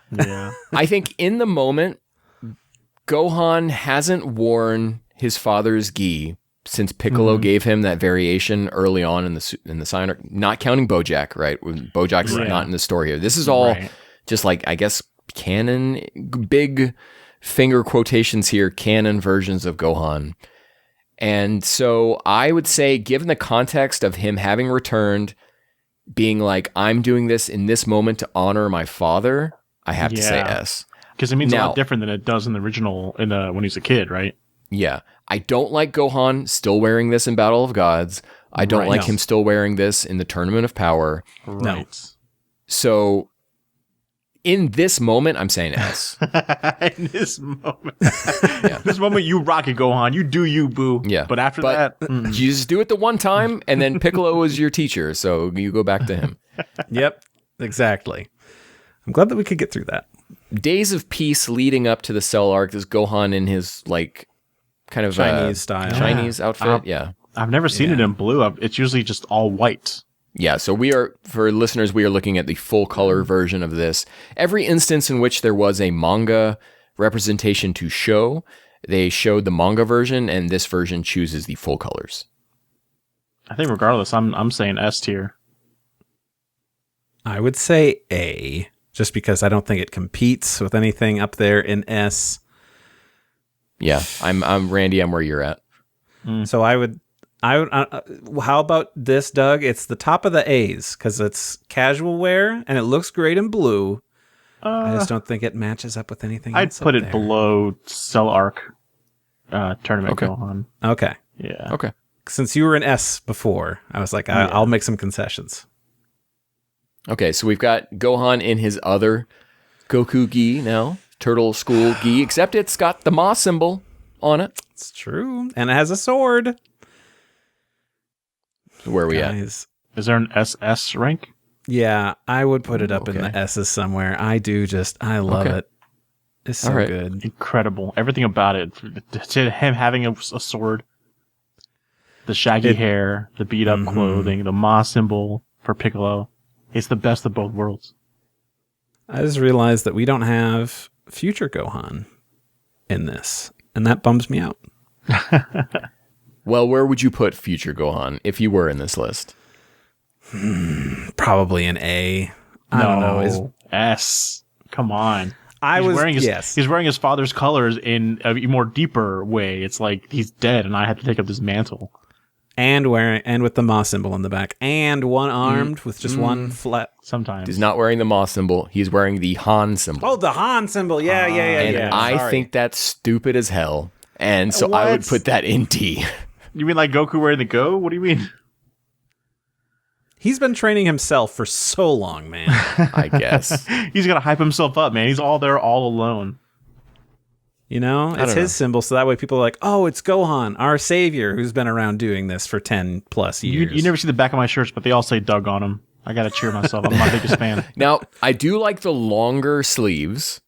Yeah. I think in the moment, Gohan hasn't worn his father's gi since Piccolo gave him that variation early on in the Saiyan arc, not counting Bojack, right? Bojack's not in the story here. This is all just like, I guess, canon, big finger quotations here, canon versions of Gohan. And so I would say, given the context of him having returned, being like, I'm doing this in this moment to honor my father, I have to say S. Because it means a lot different than it does in the original when he's a kid, right? Yeah. I don't like Gohan still wearing this in Battle of Gods. I don't like him still wearing this in the Tournament of Power. Right. No. So in this moment, I'm saying S. In this moment. This moment, you rock it, Gohan. You do you, boo. Yeah. But after that... you just do it the one time, and then Piccolo was your teacher, so you go back to him. Yep, exactly. I'm glad that we could get through that. Days of Peace leading up to the Cell arc is Gohan in his, kind of Chinese style. Chinese outfit, I've never seen it in blue. It's usually just all white. Yeah, so for listeners, we are looking at the full color version of this. Every instance in which there was a manga representation to show, they showed the manga version, and this version chooses the full colors. I think regardless, I'm saying S tier. I would say A, just because I don't think it competes with anything up there in S. Yeah, I'm Randy. I'm where you're at. So I would. How about this, Doug? It's the top of the A's because it's casual wear and it looks great in blue. I just don't think it matches up with anything I'd else put up it there. below Cell Arc Tournament Okay. Gohan. Okay. Yeah. Okay. Since you were an S before, I was like, I'll make some concessions. Okay, so we've got Gohan in his other Goku gi now, Turtle School gi, except it's got the Ma symbol on it. It's true. And it has a sword. So where are we at? Is there an SS rank? Yeah, I would put it up in Okay. the S's somewhere. I love Okay. it. It's so All right. good. Incredible. Everything about it. To him having a sword, the shaggy hair, the beat up clothing, the Ma symbol for Piccolo. It's the best of both worlds. I just realized that we don't have future Gohan in this, and that bums me out. Well, where would you put future Gohan if you were in this list? Probably an A. I don't know. S. Come on. Yes. He's wearing his father's colors in a more deeper way. It's like he's dead, and I have to take up this mantle. And with the Ma symbol in the back, and one armed with just one flat. Sometimes He's not wearing the Ma symbol. He's wearing the Han symbol. Oh, the Han symbol. Yeah. And I Sorry. think that's stupid as hell. And so I would What? put that in D. You mean like Goku wearing the Go? What do you mean? He's been training himself for so long, man. I guess. He's gonna hype himself up, man. He's all there, all alone. It's don't his symbol, so that way people are like, oh, it's Gohan, our savior, who's been around doing this for 10 plus years. You never see the back of my shirts, but they all say Doug on them. I gotta cheer myself. I'm my biggest fan. Now, I do like the longer sleeves,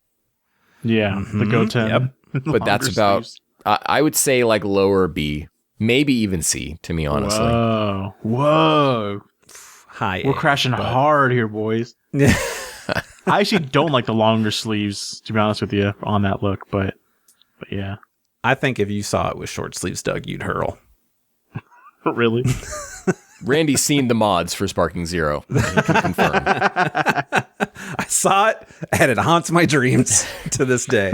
Yeah, the Goten. Yep. but that's about, I would say like lower B, maybe even C, to me, honestly. Whoa. High We're A, crashing hard here, boys. but- I actually don't like the longer sleeves, to be honest with you, on that look, but yeah. I think if you saw it with short sleeves, Doug, you'd hurl. Really? Randy's seen the mods for Sparking Zero. He can confirm. I saw it, and it haunts my dreams to this day.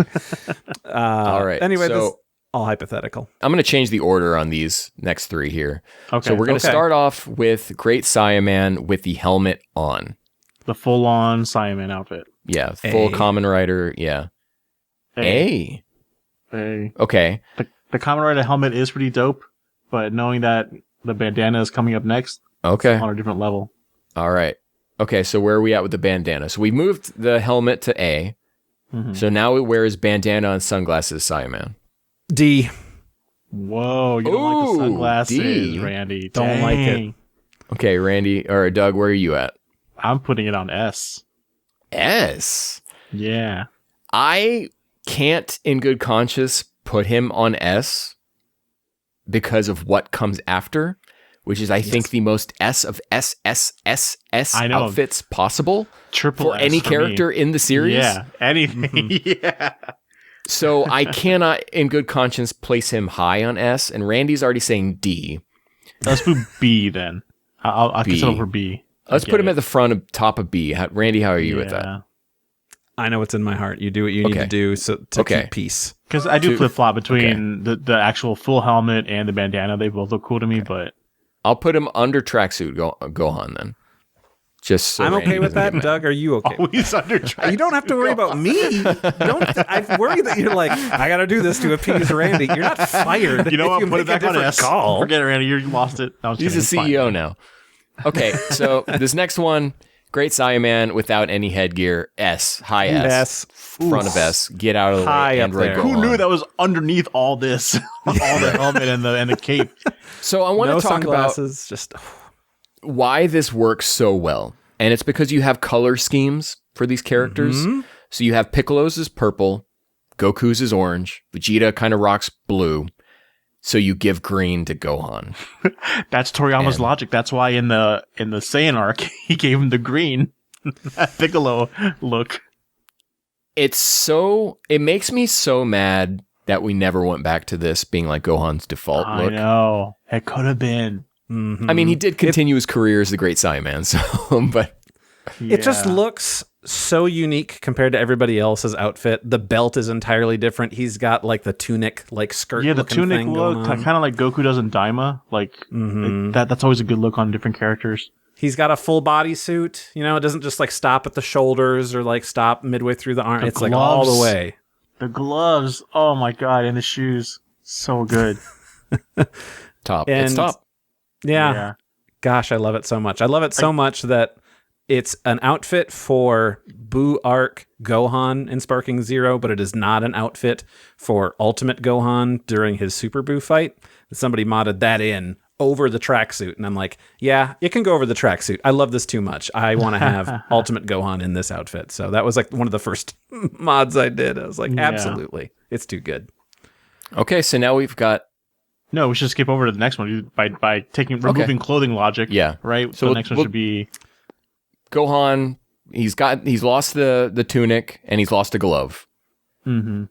All right. Anyway, so this all hypothetical. I'm going to change the order on these next three here. Okay. So we're going to Okay. start off with Great Saiyaman with the helmet on. The full-on Saiyaman outfit. Yeah, full A. Kamen Rider. Yeah. A. A. Okay. The Kamen Rider helmet is pretty dope, but knowing that The bandana is coming up next. Okay. On a different level. All right. Okay, so where are we at with the bandana? So we moved the helmet to A. Mm-hmm. So now it wears bandana and sunglasses, Saiyan. D. Whoa, you don't like the Ooh, sunglasses, D. Randy. Don't like it. Okay, Randy, or Doug, where are you at? I'm putting it on S. S. Yeah. I can't, in good conscience, put him on S because of what comes after, which is, I think, the most S of S outfits possible Triple for S any for character me. in the series. Yeah, anything. Yeah. So I cannot, in good conscience, place him high on S, and Randy's already saying D. Let's put B then. I'll B. consider for B. Let's put him at the front of top of B. Randy, how are you with that? I know what's in my heart. You do what you need to do to keep peace. Because I do flip-flop between the actual full helmet and the bandana. They both look cool to me, but... I'll put him under tracksuit Gohan then. Just so I'm Randy okay with doesn't that. get mad. Doug, are you okay? Always under tracksuit. You don't have to worry about me. I worry that you're like, I got to do this to appease Randy. You're not fired. You know what? If Put it back on S. Call. Forget it, Randy. You lost it. He's a CEO now. Okay, so this next one, Great Saiyaman without any headgear, S, high S, front of S, get out of the High way, up Android there. Gohan. Who knew that was underneath all this? All the helmet and the cape. So I want No to talk about sunglasses, just why this works so well. And it's because you have color schemes for these characters. So you have Piccolo's is purple, Goku's is orange, Vegeta kind of rocks blue. So you give green to Gohan. That's Toriyama's logic. That's why in the Saiyan arc, he gave him the green Piccolo look. It makes me so mad that we never went back to this being like Gohan's default look. I know. It could have been. I mean, he did continue his career as the Great Saiyaman, so, but... It just looks so unique compared to everybody else's outfit. The belt is entirely different. He's got like the tunic, like skirt. Yeah, the looking tunic thing look, going on. kind of like Goku does in Daima. Like, that's always a good look on different characters. He's got a full bodysuit. You know, it doesn't just like stop at the shoulders or like stop midway through the arm. It's like all the way. The gloves, oh my god, and the shoes, so good. Top. And it's top. Yeah. Gosh, I love it so much. I love it so much that it's an outfit for Buu Arc Gohan in Sparking Zero, but it is not an outfit for Ultimate Gohan during his Super Buu fight. Somebody modded that in over the tracksuit, and I'm like, yeah, it can go over the tracksuit. I love this too much. I want to have Ultimate Gohan in this outfit. So that was like one of the first mods I did. I was like, absolutely. It's too good. Okay, so now we've got... No, we should skip over to the next one by removing clothing logic. Yeah. Right? So the next one should be... Gohan, he's lost the tunic, and he's lost a glove. Mm-hmm.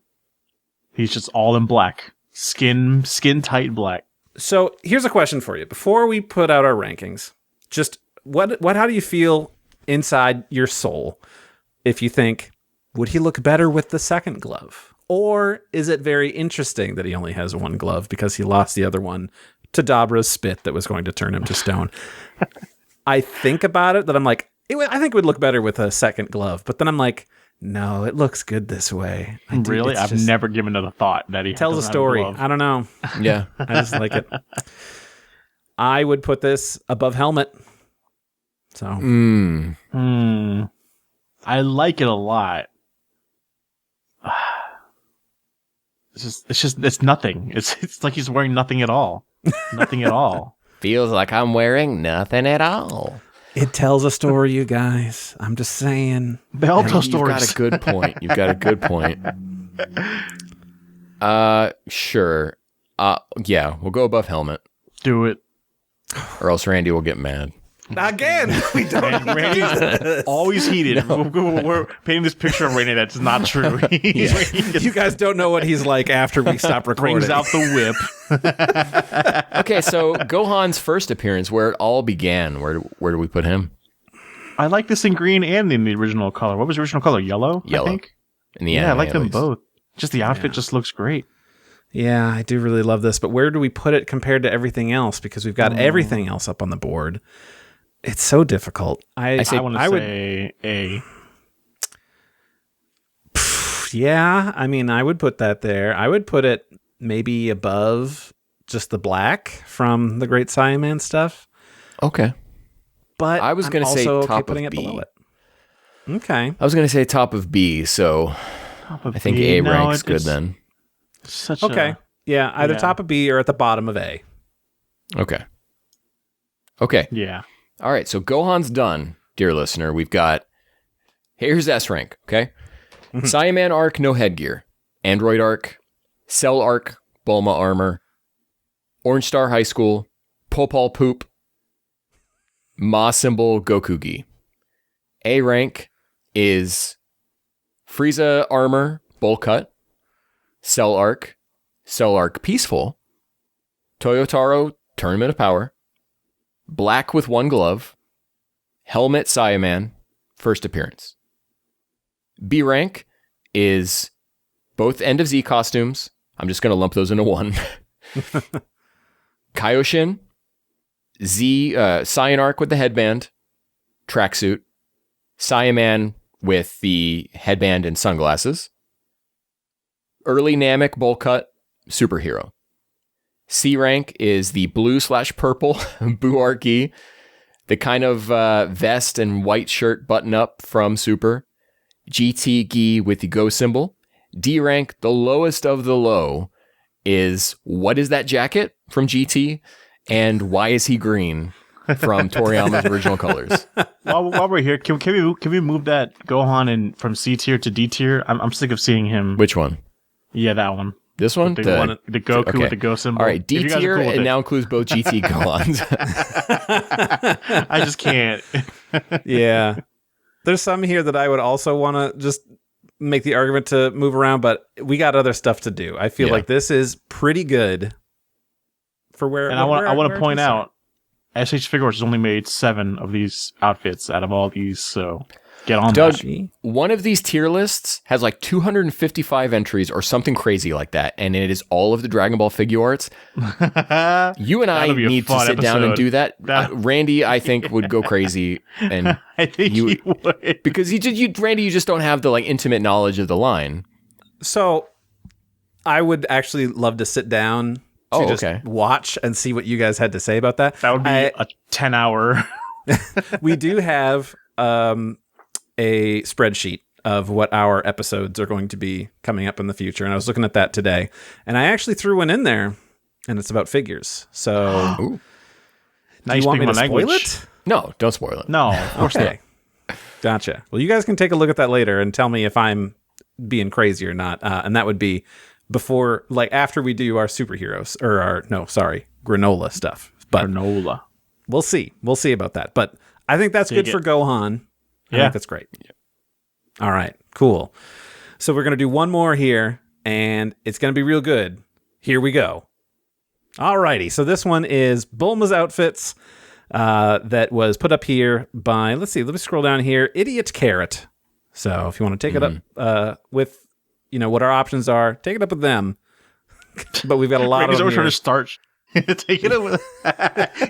He's just all in black. Skin tight black. So here's a question for you. Before we put out our rankings, just how do you feel inside your soul if you think, would he look better with the second glove? Or is it very interesting that he only has one glove because he lost the other one to Dabra's spit that was going to turn him to stone? I think about it that I'm like, I think it would look better with a second glove. But then I'm like, no, it looks good this way. Really? I've never given it a thought that he tells a story. I don't know. Yeah. I just like it. I would put this above helmet. So. I like it a lot. It's nothing. It's like he's wearing nothing at all. Nothing at all. Feels like I'm wearing nothing at all. It tells a story, you guys. I'm just saying. They all tell stories. You've got a good point. You've got a good point. Sure. Yeah, we'll go above helmet. Do it. Or else Randy will get mad. Again, we don't. Randy's always heated. We're painting this picture of Randy that's not true. You guys don't know what he's like after we stop recording. Brings out the whip. Okay, so Gohan's first appearance, where it all began, where do we put him? I like this in green and in the original color. What was the original color? Yellow? Yellow. I think. In the I anime, like at them least. both. Just the outfit just looks great. Yeah, I do really love this, but where do we put it compared to everything else? Because we've got everything else up on the board. It's so difficult. I want to say A. Yeah, I mean, I would put that there. I would put it maybe above just the black from the Great Saiyaman stuff. Okay. But I was going to say top putting of it B. below it. Okay. I was going to say top of B, so I think A rank's good then. Such Okay. Yeah, either Yeah. top of B or at the bottom of A. Okay. Okay. Yeah. All right, so Gohan's done, dear listener. We've got... Here's S rank, okay? Saiyaman arc, no headgear. Android arc, Cell arc, Bulma armor. Orange Star High School, Popol Poop, Ma symbol, Goku gi. A rank is Frieza armor, bowl cut. Cell arc peaceful. Toyotaro, tournament of power. Black with one glove. Helmet Saiyaman, first appearance. B rank is both end of Z costumes. I'm just going to lump those into one. Kaioshin, Saiyan arc with the headband, tracksuit. Saiyaman with the headband and sunglasses. Early Namek bowl cut, superhero. C rank is the blue/purple Buu arc gi, the kind of vest and white shirt button up from Super. GT gi with the Go symbol. D rank, the lowest of the low, is what is that jacket from GT and why is he green from Toriyama's original colors? While we're here, can we move that Gohan from C tier to D tier? I'm sick of seeing him. Which one? Yeah, that one. This one? The Goku okay. with the Go symbol. All right, D If you guys are tier, cool with and it. now includes both GT Gohans. I just can't. Yeah. There's some here that I would also want to just make the argument to move around, but we got other stuff to do. I feel like this is pretty good for where. And I want to point out, SH Figuarts has only made 7 of these outfits out of all these, so get on Doug, that. one of these tier lists has like 255 entries or something crazy like that, and it is all of the Dragon Ball figure arts. You and I That'll be a need to fun sit down and episode. do that. That- Randy, I think, would go crazy, and I think he would. because Randy, you just don't have the like intimate knowledge of the line. So I would actually love to sit down to just okay. watch and see what you guys had to say about that. That would be a 10-hour. We do have a spreadsheet of what our episodes are going to be coming up in the future. And I was looking at that today. And I actually threw one in there, and it's about figures. So Ooh. do you want me to spoil it? No, don't spoil it. No, of course not. Okay. Gotcha. Well, you guys can take a look at that later and tell me if I'm being crazy or not. And that would be after we do our superheroes granola stuff. But Granola. we'll see. We'll see about that. But I think that's good for Gohan. I think that's great. All right, cool. So we're going to do one more here, and it's going to be real good. Here we go. All righty. So this one is Bulma's outfits that was put up here by, let me scroll down here, Idiot Carrot. So if you want to take it up with, what our options are, take it up with them. But we've got a lot of He's them always here. trying to start. Take it away.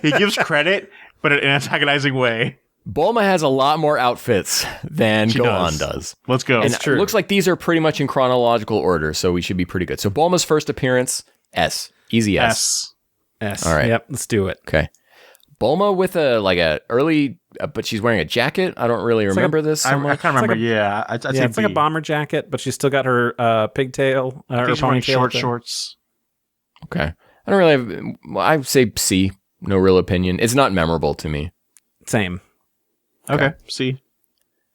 He gives credit, but in an antagonizing way. Bulma has a lot more outfits than She Gohan does. does. Let's go. And true. it looks like these are pretty much in chronological order, so we should be pretty good. So Bulma's first appearance, S. Easy S. S. All right. Yep, let's do it. Okay. Bulma with a early, but she's wearing a jacket. I don't really remember this so I much. can't remember. like I'd say It's like a B. bomber jacket, but she's still got her pigtail, I her think she's wearing ponytail. short thing. shorts. Okay. I don't really have, I would say C. No real opinion. It's not memorable to me. Same. Okay. See.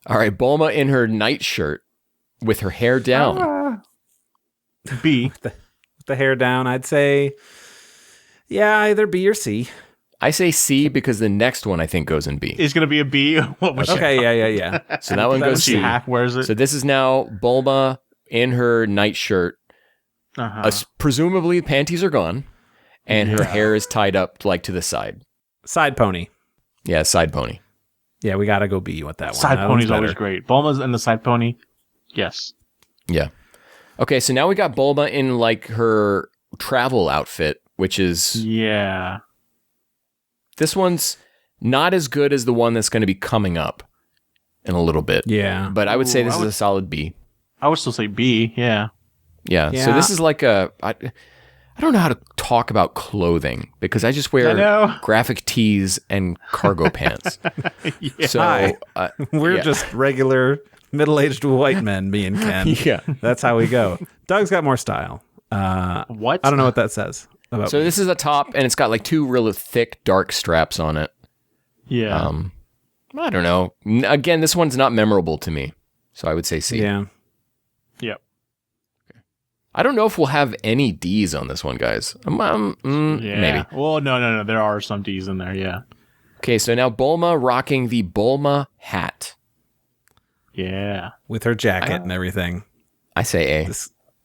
All right. Bulma in her nightshirt with her hair down. B. The hair down, I'd say, either B or C. I say C because the next one I think goes in B. Is going to be a B. What was Okay, yeah. So that one That goes was she C. half wears it? So this is now Bulma in her nightshirt. Presumably panties are gone, and her hair is tied up like to the side. Side pony. Yeah, side pony. Yeah, we gotta go B with that one. Side That pony's one's always better. great. Bulma's and the side pony. Yes. Yeah. Okay, so now we got Bulma in like her travel outfit, which is Yeah. this one's not as good as the one that's going to be coming up in a little bit. Yeah. But I would say Ooh, this I is would- a solid B. I would still say B. Yeah. Yeah. So Yeah. this is like I don't know how to talk about clothing because I just wear graphic tees and cargo pants. So We're just regular middle-aged white men, me and Ken. Yeah. That's how we go. Doug's got more style. What? I don't know what that says about So me. this is a top, and it's got like 2 really thick, dark straps on it. Yeah. I don't know. Again, this one's not memorable to me, so I would say C. Yeah. Yep. I don't know if we'll have any D's on this one, guys. Yeah. Maybe. Well, no. There are some D's in there. Yeah. Okay, so now Bulma rocking the Bulma hat. Yeah. With her jacket and everything. I say A.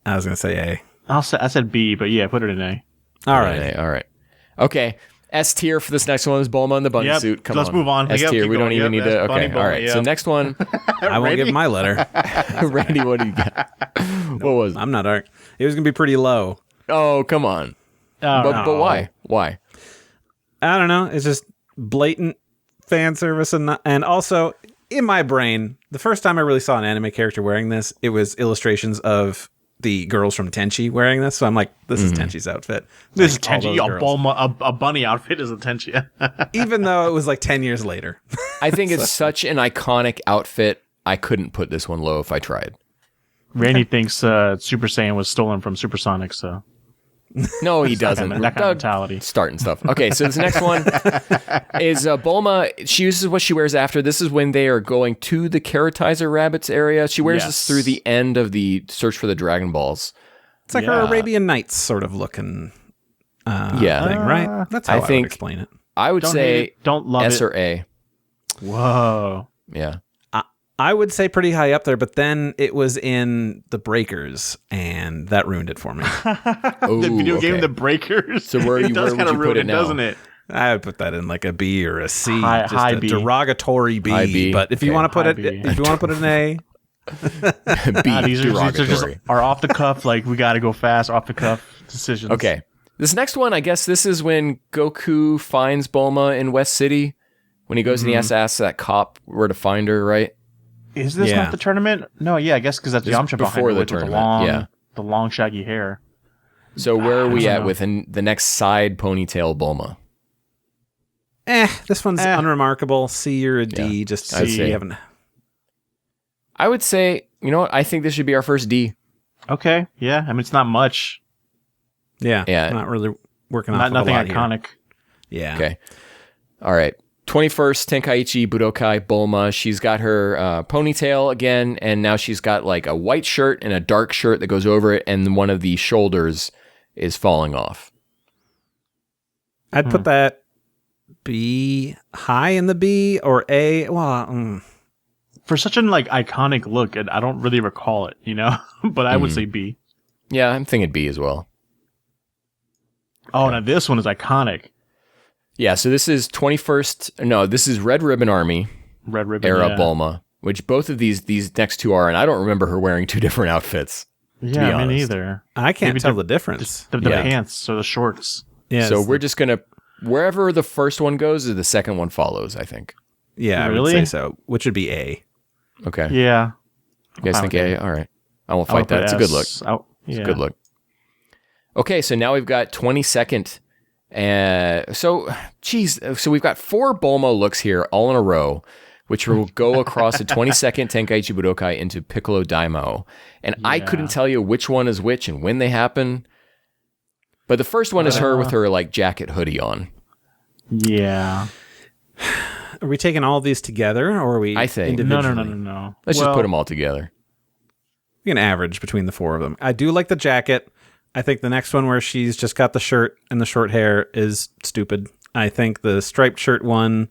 I was going to say A. I said B, but yeah, put it in A. All right. All right. Okay. S tier for this next one is Bulma in the bunny suit. Come let's on. move on. S Yep, tier. keep We don't going. even Yep, need to. that's Okay. Bunny All right. Bulma, So yep. next one. I won't give my letter. Randy, what do you got? What was it? I'm not It was going to be pretty low. Oh, come on. But why? Why? I don't know. It's just blatant fan service. And also, in my brain, the first time I really saw an anime character wearing this, it was illustrations of the girls from Tenchi wearing this. So I'm like, this is Tenchi's outfit. This is Like, all Tenchi. those A girls. Bulma, a bunny outfit is a Tenchi. Even though it was like 10 years later. I think it's such an iconic outfit. I couldn't put this one low if I tried. Randy thinks Super Saiyan was stolen from Supersonic, so No, he doesn't. that kind of mentality. Starting stuff. Okay, so this next one is Bulma. She uses what she wears after. This is when they are going to the Keratizer Rabbits area. She wears this through the end of the Search for the Dragon Balls. It's like her Arabian Nights sort of looking thing, right? That's how I think would explain it. I would say don't love S it. or A. Whoa. Yeah. I would say pretty high up there, but then it was in The Breakers, and that ruined it for me. The video game The Breakers. So where it does would kind you of put ruin it it, now? doesn't it? I would put that in like a B or a C, just High a B. derogatory B. High B. But if you Okay. want to put High it, B. if you want to put it in A, B. These are just derogatory. are off the cuff. Like we got to go fast, off the cuff decisions. Okay. This next one, I guess this is when Goku finds Bulma in West City. When he goes and he has to ask that cop where to find her, right? Is this Yeah. not the tournament? No, yeah, I guess because that's This is Yamcha behind before her the with tournament, the long shaggy hair. So where are we don't at know. with the next side ponytail Bulma? this one's unremarkable. C or a D, Yeah, just I'd C. say. Haven't. I would say, you know what? I think this should be our first D. Okay, yeah, I mean it's not much, Yeah, Yeah. not really working off not of nothing a lot iconic. Here. Yeah. Okay. All right. 21st Tenkaichi Budokai Bulma. She's got her ponytail again, and now she's got like a white shirt and a dark shirt that goes over it, and one of the shoulders is falling off. I'd put that B, high in the B, or A. Well, For such an like iconic look, I don't really recall it, you know. But I would say B. Yeah, I'm thinking B as well. Oh, now this one is iconic. Yeah, so this is 21st. No, this is Red Ribbon Army Red Ribbon era yeah. Bulma, which both of these next two are, and I don't remember her wearing 2 different outfits. Yeah, me honest. neither. I can't Maybe tell the difference. The Yeah. pants or the shorts. Yeah, So we're just gonna wherever the first one goes, the second one follows. I think. I would Really? say so, which would be A. Okay. Yeah. You guys fine think with A? All right. I won't I would fight that. put It's a good look. S. Oh, It's yeah. a good look. Okay, so now we've got 22nd. So we've got 4 Bulma looks here all in a row, which will go across the 22nd Tenkaichi Budokai into Piccolo Daimao. And I couldn't tell you which one is which and when they happen. But the first one is her with her like jacket hoodie on. Yeah. Are we taking all of these together, or are we I think. individually? No. Let's just put them all together. We can average between the 4 of them. I do like the jacket. I think the next one where she's just got the shirt and the short hair is stupid. I think the striped shirt one,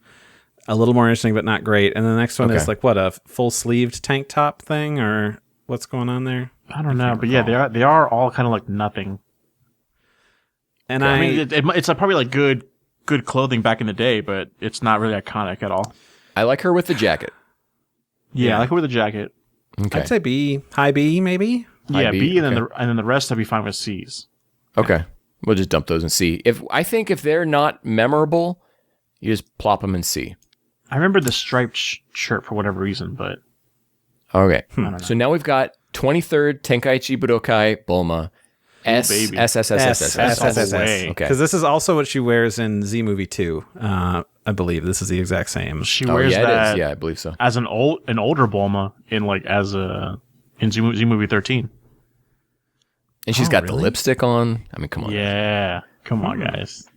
a little more interesting, but not great. And the next one is like, what, a full sleeved tank top thing, or what's going on there? I don't know, but yeah, they are all kind of like nothing. And I mean, it's probably like good clothing back in the day, but it's not really iconic at all. I like her with the jacket. Yeah, I like her with the jacket. Okay. I'd say B, high B, maybe. Yeah, B, B, and okay. then the rest I'd be fine with C's. Okay. We'll just dump those in C. I think if they're not memorable, you just plop them in C. I remember the striped shirt for whatever reason, but Okay. I don't know. So now we've got 23rd Tenkaichi Budokai Bulma, S baby. S S S S S S. all the way. Okay. Because this is also what she wears in Z Movie 2. I believe this is the exact same. She Oh wears yeah, it that is. Yeah, I believe so. as an older Bulma in Z movie 13. And she's Oh, got the really? lipstick on. I mean, come on. Yeah, come on, guys.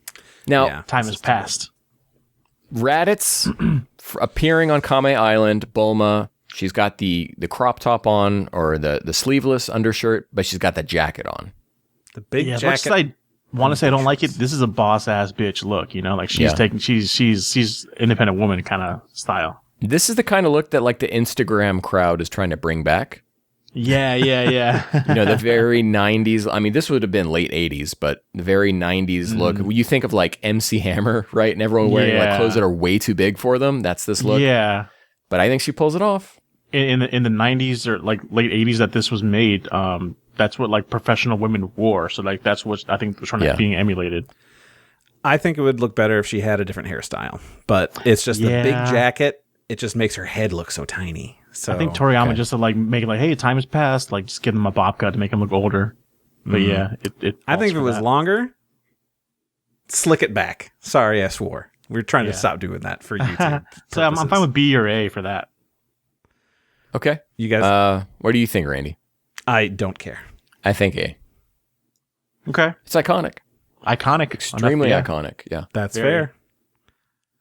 Now, Yeah. Time has passed. Raditz appearing on Kame Island, Bulma. She's got the crop top on, or the sleeveless undershirt, but she's got the jacket on. The big Yeah, as much jacket. as I want to say I don't like it, this is a boss ass bitch look. You know, like she's Yeah. taking she's independent woman kind of style. This is the kind of look that like the Instagram crowd is trying to bring back. Yeah. You know, the very 90s. I mean, this would have been late 80s, but the very 90s look. You think of like MC Hammer, right? And everyone wearing like Yeah. clothes that are way too big for them. That's this look. Yeah. But I think she pulls it off. In the 90s or like late 80s that this was made, that's what like professional women wore. So like that's what I think was trying to being emulated. I think it would look better if she had a different hairstyle. But it's just the big Yeah. jacket. It just makes her head look so tiny. So I think Toriyama just to like make it like, hey, time has passed. Like just give him a bob cut to make him look older. But yeah, it I think if falls it for was that. longer, slick it back. Sorry, I swore. We're trying to stop doing that for YouTube. So I'm purposes. fine with B or A for that. Okay. You guys. What do you think, Randy? I don't care. I think A. Okay. It's iconic. Iconic. Extremely Enough, iconic. Yeah. That's Very. fair.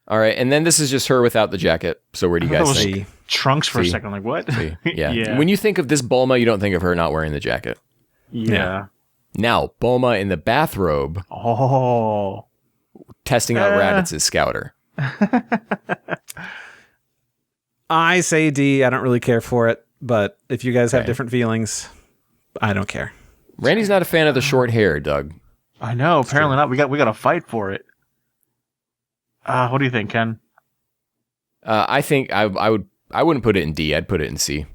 All right. And then this is just her without the jacket. So where do you I thought guys it think? was trunks for See. a second. Like what? Yeah. Yeah. When you think of this Bulma, you don't think of her not wearing the jacket. Yeah. Now, Bulma in the bathrobe Oh. testing out Raditz's scouter. I say D. I don't really care for it. But if you guys have Okay. different feelings, I don't care. Randy's not a fan of the short hair, Doug. I know. Apparently not. We got to fight for it. What do you think, Ken? I think I wouldn't put it in D. I'd put it in C.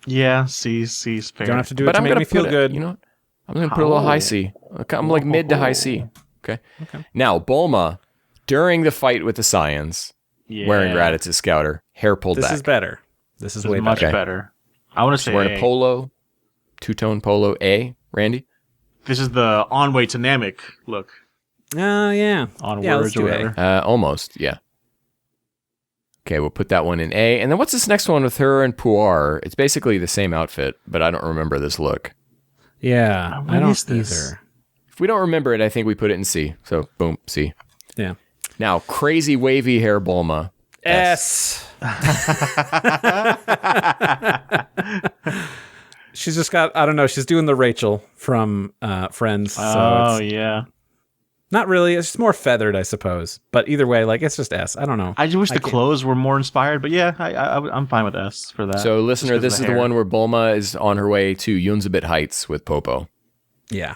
Yeah. C's fair. You don't have to do it But to I'm make gonna me feel put it, good. You know what? I'm gonna put a little high C. I'm like mid to high C. Okay. Now Bulma, during the fight with the Saiyans, wearing Raditz's scouter, hair pulled This back. is better. This is way much better. better. I want to say Wearing A. a polo, two-tone polo. A. Randy. This is the on-way to Namek look. Yeah. On Yeah, let's words do or A. whatever. Almost. Yeah. Okay, we'll put that one in A. And then what's this next one with her and Puar? It's basically the same outfit, but I don't remember this look. Yeah. What I don't is this? either. If we don't remember it, I think we put it in C. So boom, C. Yeah. Now, crazy wavy hair Bulma. S. She's just got, I don't know, she's doing the Rachel from Friends. So Oh it's yeah. not really, it's just more feathered, I suppose. But either way, like, it's just S. I don't know. I just wish the can't- clothes were more inspired, but yeah, I'm fine with S for that. So, listener, Just 'cause this of is the hair. one where Bulma is on her way to Yunzabit Heights with Popo. Yeah.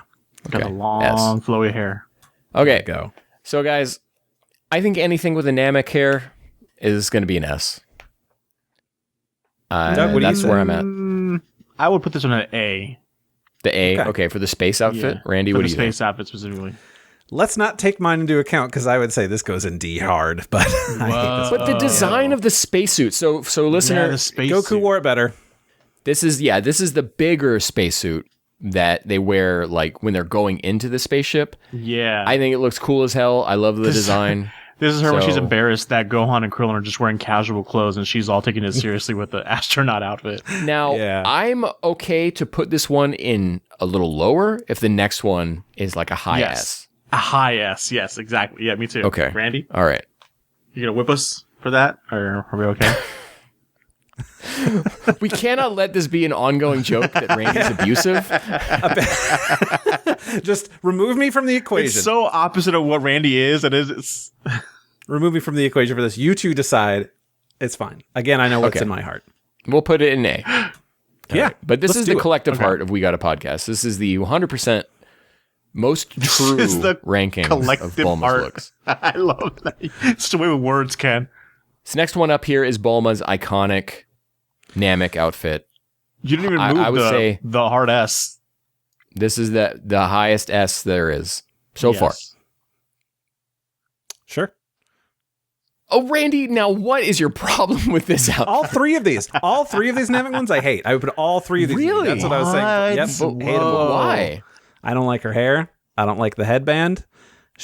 Got Okay. the long, flowy hair. Okay, Go. so guys, I think anything with a Namek hair is going to be an S. Doug, what do you That's think? where I'm at. I would put this one at A. The A, Okay. okay, for the space outfit. Yeah. Randy, For what the do you think? space outfit specifically. Let's not take mine into account because I would say this goes in D hard, but I hate this. But the design of the spacesuit. So listener, Yeah, the space Goku suit. wore it better. this is the bigger spacesuit that they wear like when they're going into the spaceship. Yeah. I think it looks cool as hell. I love the design. This is her when she's So- embarrassed that Gohan and Krillin are just wearing casual clothes and she's all taking it seriously with the astronaut outfit. Now, Yeah. I'm okay to put this one in a little lower if the next one is like a high Yes. S. A high S. Yes, exactly. Yeah, me too. Okay. Randy, All right. you gonna whip us for that? Or are we okay? We cannot let this be an ongoing joke that Randy's abusive. Just remove me from the equation. It's so opposite of what Randy is. It's Remove me from the equation for this. You two decide. It's fine. Again, I know what's Okay. in my heart. We'll put it in A. Yeah. But this let's is do the it. collective Okay. heart of We Got a Podcast. This is the 100% most true is the ranking of collective Bulma's art. looks. I love that. It's the way with words, Ken. This next one up here is Bulma's iconic Namek outfit. You didn't even I move would say- the hard S. This is the highest S there is so far. Yes. Sure. Oh, Randy, now what is your problem with this outfit? All three of these Namek ones I hate. I would put all three of these. Really? That's what I was saying. What? Yes. But hate them all. why? I don't like her hair. I don't like the headband.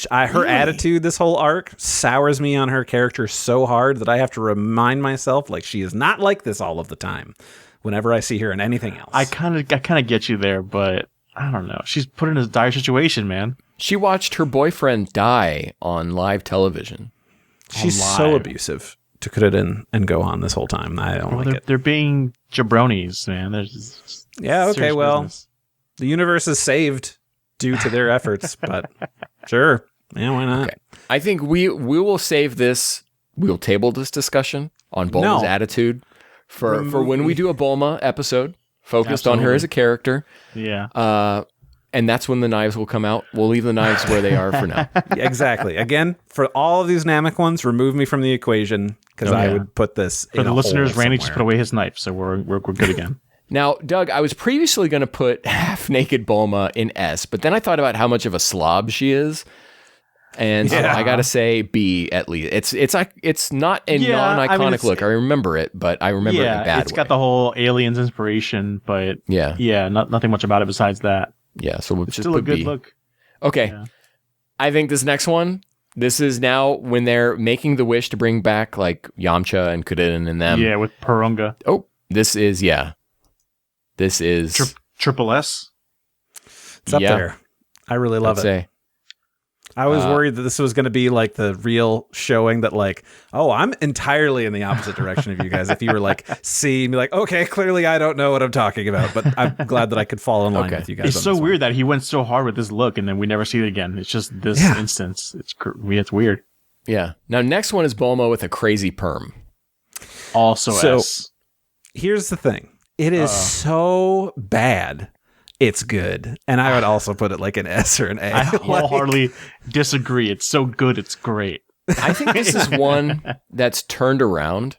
Her attitude this whole arc sours me on her character so hard that I have to remind myself like she is not like this all of the time whenever I see her in anything else. I kind of get you there, but I don't know. She's put in a dire situation, man. She watched her boyfriend die on live television. She's so abusive to Krillin and Gohan this whole time. I don't like it. They're being jabronis, man. There's okay, well, business. The universe is saved due to their efforts, but sure. Yeah, why not? Okay. I think we will save this. We'll table this discussion on Bulma's attitude for when we do a Bulma episode focused on her as a character. Yeah. And that's when the knives will come out. We'll leave the knives where they are for now. Yeah, exactly. Again, for all of these Namek ones, remove me from the equation because I would put this for in the a listeners. hole Randy somewhere. just put away his knife, so we're good again. Now, Doug, I was previously going to put half-naked Bulma in S, but then I thought about how much of a slob she is. And so I got to say B at least. It's not a non-iconic look. I remember it, but I remember it in a bad way. It's got the whole Aliens inspiration, but nothing much about it besides that. Yeah, so we'll just still put a good B. look. Okay. Yeah. I think this next one, this is now when they're making the wish to bring back like Yamcha and Krillin and them. Yeah, with Purunga. Oh, this is Triple S. It's up there. I really love it. I was worried that this was going to be like the real showing that like, oh, I'm entirely in the opposite direction of you guys. If you were like, see me like, okay, clearly I don't know what I'm talking about, but I'm glad that I could fall in line with you guys. It's so weird that he went so hard with this look and then we never see it again. It's just this instance. It's weird. Yeah. Now, next one is Bulma with a crazy perm. Also S. Here's the thing. It is so bad. It's good. And I would also put it like an S or an A. I wholeheartedly disagree. It's so good, it's great. I think this is one that's turned around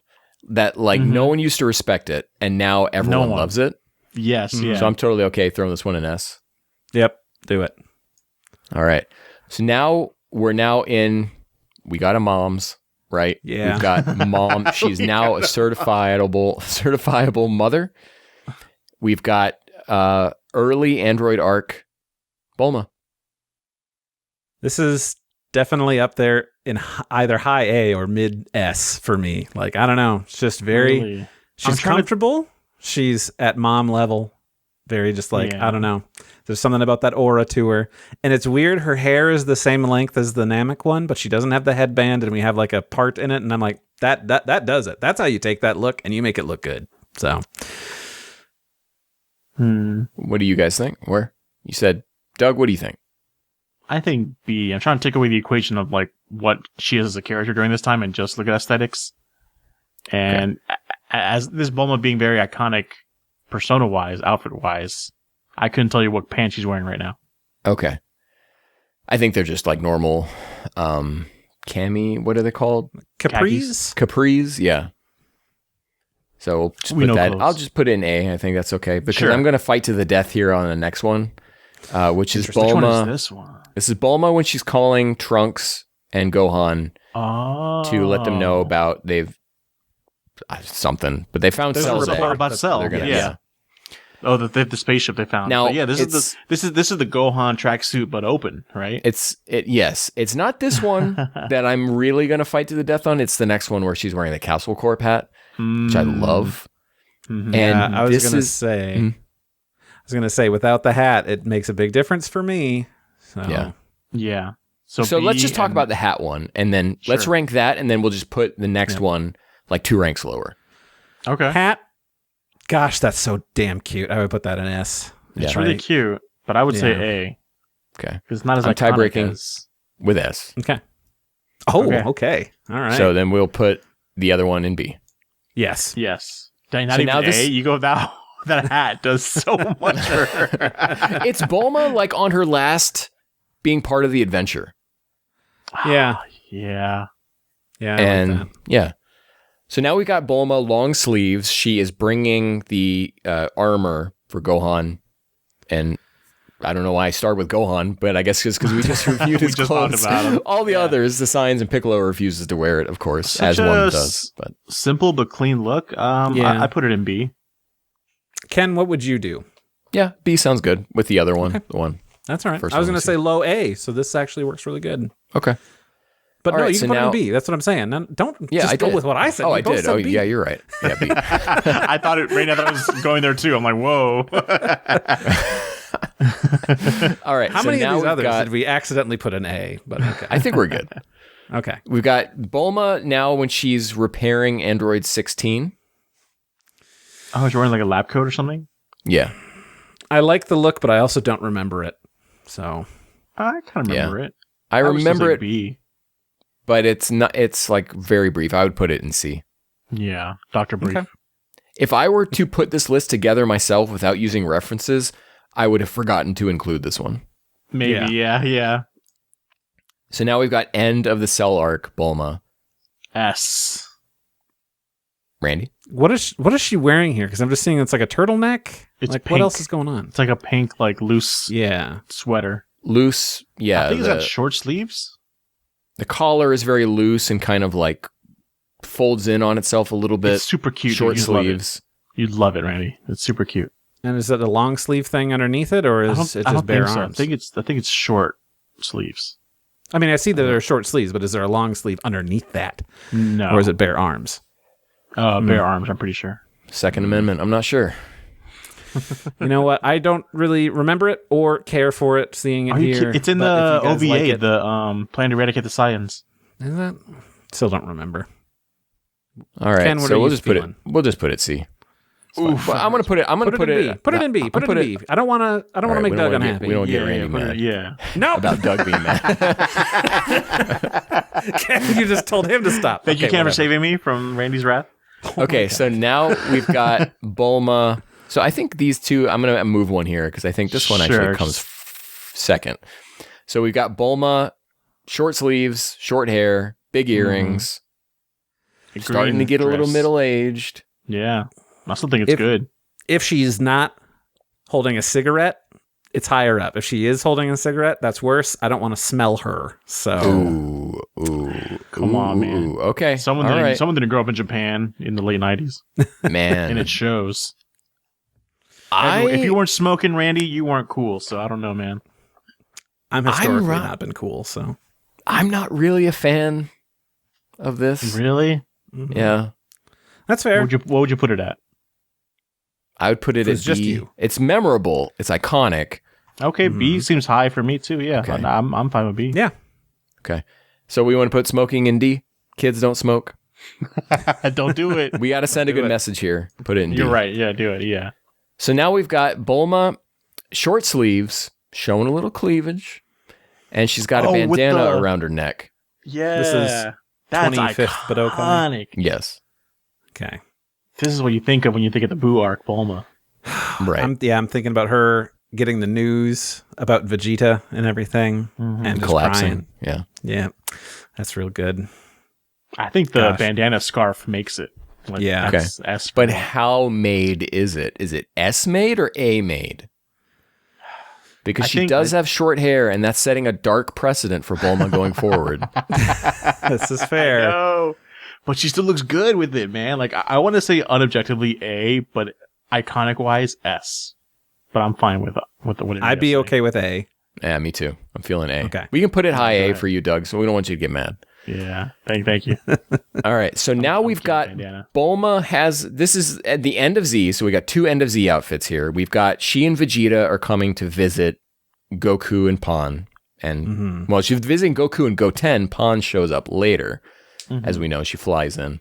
that like no one used to respect it, and now everyone loves it. Yes, yeah. So I'm totally okay throwing this one an S. Yep, do it. All right. So now we got a mom's, right? Yeah. We've got mom. She's now a certifiable mother. We've got early Android arc Bulma. This is definitely up there in either high A or mid S for me. Like, I don't know. It's just very, she's comfortable. She's at mom level. Very just like, I don't know. There's something about that aura to her. And it's weird. Her hair is the same length as the Namek one, but she doesn't have the headband and we have like a part in it. And I'm like, that does it. That's how you take that look and you make it look good. So. What do you guys think? Where you said, Doug, what do you think? I think B. I'm trying to take away the equation of like what she is as a character during this time and just look at aesthetics. And as this Bulma being very iconic, persona wise, outfit wise, I couldn't tell you what pants she's wearing right now. Okay, I think they're just like normal, cami. What are they called? Capris. Yeah. So we'll just put that. I'll just put it in A. I think that's okay because I'm going to fight to the death here on the next one, which is Bulma. Which one is this one? This is Bulma when she's calling Trunks and Gohan to let them know about they've something, but they found cells. There's a report about Cell. Yeah. Oh, the spaceship they found. Now, but yeah, this is the Gohan tracksuit, but open, right? Yes. It's not this one that I'm really going to fight to the death on. It's the next one where she's wearing the Castle Corp hat. Which I love. And I was going to say, without the hat, it makes a big difference for me. So. Yeah. So let's just talk about the hat one, and then let's rank that, and then we'll just put the next one like 2 ranks lower. Okay. Hat. Gosh, that's so damn cute. I would put that in S. It's really cute, but I would say A. Okay. Because it's not as tie breaking as... with S. Okay. Oh, okay. All right. So then we'll put the other one in B. Yes. Dang, not even A. You go that hat does so much for her. It's Bulma like on her last being part of the adventure. Yeah. Yeah. And like that. So now we got Bulma long sleeves. She is bringing the armor for Gohan, and I don't know why I start with Gohan, but I guess it's because we just reviewed his clothes. About him. All the others, the Saiyans and Piccolo refuses to wear it, of course, as one does. But simple but clean look. I put it in B. Ken, what would you do? Yeah, B sounds good with the other one. Okay. The one. That's all right. First I was one going we to say low A, so this actually works really good. Okay. But All no, right, you so can put it now- in B. That's what I'm saying. Now, don't Yeah, just I go did. with what I said. Oh, You I both did. said Oh, B. yeah, you're right. Yeah, B. I thought it was going there too. I'm like, whoa. All right. How so many now of these we've others got, did we accidentally put in A? But okay. I think we're good. Okay. We've got Bulma now when she's repairing Android 16. Oh, is she wearing like a lab coat or something? Yeah. I like the look, but I also don't remember it. So I kind of remember it. I would still remember say it, B. but it's not. It's like very brief. I would put it in C. Yeah, Dr. Brief. Okay. If I were to put this list together myself without using references, I would have forgotten to include this one. Maybe, yeah. So now we've got end of the Cell arc, Bulma. S. Randy? what is she wearing here? Because I'm just seeing it's like a turtleneck. It's like pink. what else is going on? It's like a pink, like loose Yeah. sweater. Loose. Yeah. I think it's got short sleeves. The collar is very loose and kind of like folds in on itself a little bit. It's super cute. Short You'd love it. sleeves. You'd love it, Randy. It's super cute. And is it a long sleeve thing underneath it, or is it I just don't bare think so. arms? I think it's short sleeves. I mean, I see that there are short sleeves, but is there a long sleeve underneath that, No. or is it bare arms? Bare arms, I'm pretty sure. Second Amendment. I'm not sure. You know what? I don't really remember it or care for it. Seeing it here, It's in but the if you guys OVA, like it- the Plan to Eradicate the Saiyans. Is that? Still don't remember. All right. Ken, what so are we'll you just put it. feeling? We'll just put it C. But I'm gonna put it. I'm gonna Put it in B. Put it in B. Put it in B. I don't want to. I don't want to make Doug unhappy. We don't get Randy put it- mad yeah. No, about Doug being mad. you just told him to stop. Thank you, Okay, Ken, for whatever. saving me from Randy's wrath. Okay, so now we've got Bulma. So I think these two. I'm gonna move one here because I think this one actually Sure. comes second. So we've got Bulma, short sleeves, short hair, big earrings, starting to get a little middle aged. Yeah. I still think it's good. If she's not holding a cigarette, it's higher up. If she is holding a cigarette, that's worse. I don't want to smell her. So Ooh, Come on, man. Ooh, okay, Someone all right, didn't grow up in Japan in the late 90s. man. And it shows. If you weren't smoking, Randy, you weren't cool. So I don't know, man. I'm historically right. not been cool. So I'm not really a fan of this. Really? Yeah, that's fair. What would you put it at? I would put it It's as just B. you. It's memorable. It's iconic. Okay, B seems high for me too. Yeah, Okay. I'm fine with B. Yeah. Okay, so we want to put smoking in D. Kids don't smoke. Don't do it. We got to send a good message here. Put it in D. You're right. Yeah, do it. Yeah. So now we've got Bulma, short sleeves, showing a little cleavage, and she's got a Oh, with bandana the- around her neck. Yeah. This is That's 25th Budokai. iconic. Yes, Okay. This is what you think of when you think of the Boo arc, Bulma. right. I'm thinking about her getting the news about Vegeta and everything, and just Collapsing. crying. Yeah. Yeah, that's real good. I think the Gosh. bandana scarf makes it. Like, Yeah. that's S. But how made is it? Is it S made or A made? Because I she think- does have short hair, and that's setting a dark precedent for Bulma going forward. This is fair. No, but she still looks good with it, man. Like I want to say unobjectively A, but iconic wise S. But I'm fine with what it I'd be is. okay with A. Yeah, me too. I'm feeling A. Okay. We can put it high A Alright. for you, Doug, so we don't want you to get mad. Yeah. Thank you. All right, so now we've got bandana. Bulma this is at the end of Z, so we got two end of Z outfits here. We've got she and Vegeta are coming to visit Goku and Pan. And, well, she's visiting Goku and Goten. Pan shows up later. As we know, she flies in.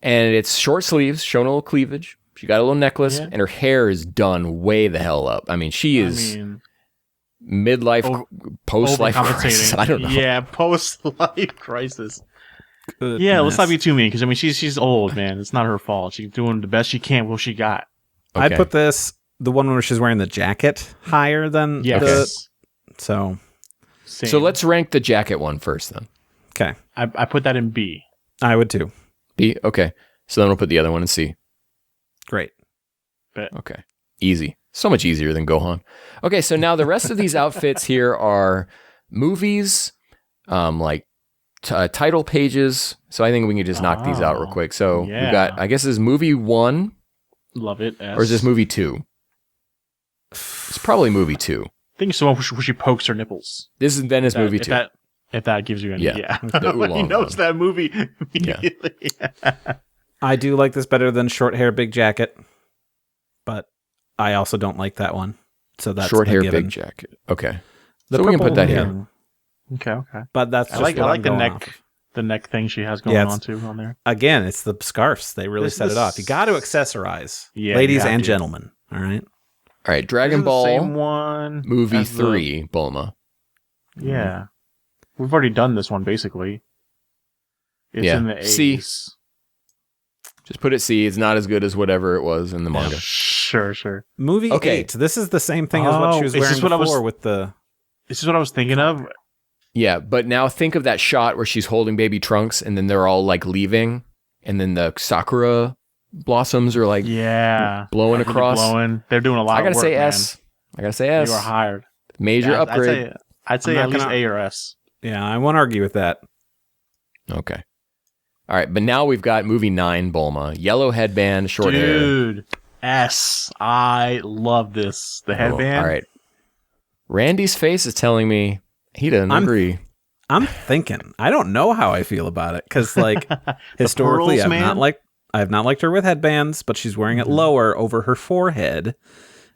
And it's short sleeves, showing a little cleavage. She got a little necklace, and her hair is done way the hell up. I mean, she is midlife, post-life crisis. overcompensating. I don't know. Yeah, post-life crisis. Goodness. Yeah, let's not be too mean because I mean she's old, man. It's not her fault. She's doing the best she can with what she got. I'd Okay. put the one where she's wearing the jacket higher than Yes. the. So Same. So let's rank the jacket one first then. okay, I put that in B. I would too. B? Okay. So then we'll put the other one in C. Great. Okay. Easy. So much easier than Gohan. Okay, so now the rest of these outfits here are movies, like title pages. So I think we can just knock these out real quick. So we've got, I guess this is movie 1, Love it. S. or is this movie 2? It's probably movie 2. think it's the one where she pokes her nipples. This is Venice movie too. If that gives you any, Yeah. When he knows that movie immediately. Yeah. I do like this better than Short Hair, Big Jacket, but I also don't like that one. So that's Short Hair, given. Big Jacket. Okay. The so we can put that yeah. here. Okay. But that's I just like what I'm the going the off. neck thing she has going on too on there. Again, it's the scarves. They really set it off. You got to accessorize, ladies and gentlemen. All right. All right. Dragon Ball same one movie 3, Bulma. Yeah. We've already done this one basically. It's in the A's. C. Just put it C. It's not as good as whatever it was in the manga. Sure. Movie 8. This is the same thing as what she was wearing before with the... This is what I was thinking of. Yeah, but now think of that shot where she's holding baby Trunks and then they're all like leaving and then the Sakura blossoms are like blowing across. They're doing a lot of work, say man. S. I gotta say S. You are hired. Major upgrade. I'd say at least A or S. Yeah, I won't argue with that. Okay. All right, but now we've got movie 9, Bulma. Yellow headband, short hair. Dude, S. I love this. The headband. All right. Randy's face is telling me he doesn't agree. I'm thinking. I don't know how I feel about it because, like, historically, pearls, I've not liked her with headbands, but she's wearing it lower over her forehead,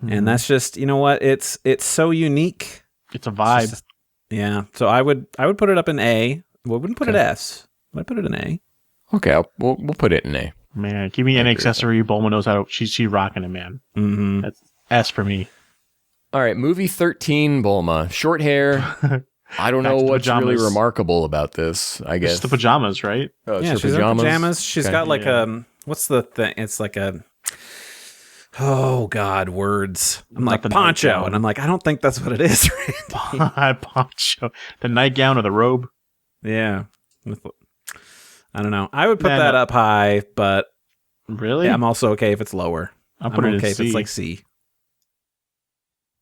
and that's just, you know what? It's so unique. It's a vibe. It's just, yeah. So I would put it up in A. Well, I wouldn't put it S. I'd put it in A. Okay, we'll put it in A. Man, give me an accessory. Bulma knows how to. She's rocking it, man. Mm-hmm. That's S for me. All right, movie 13, Bulma. Short hair. I don't know what's really remarkable about this, I guess. It's the pajamas, right? Oh, yeah, she's in pajamas. She's got like what's the thing? It's like a, oh God, words. I'm like poncho, and I'm like, I don't think that's what it is. Poncho. The nightgown or the robe? Yeah. I don't know. I would put that up high, but really, yeah, I'm also okay if it's lower. I'm okay if it's like C.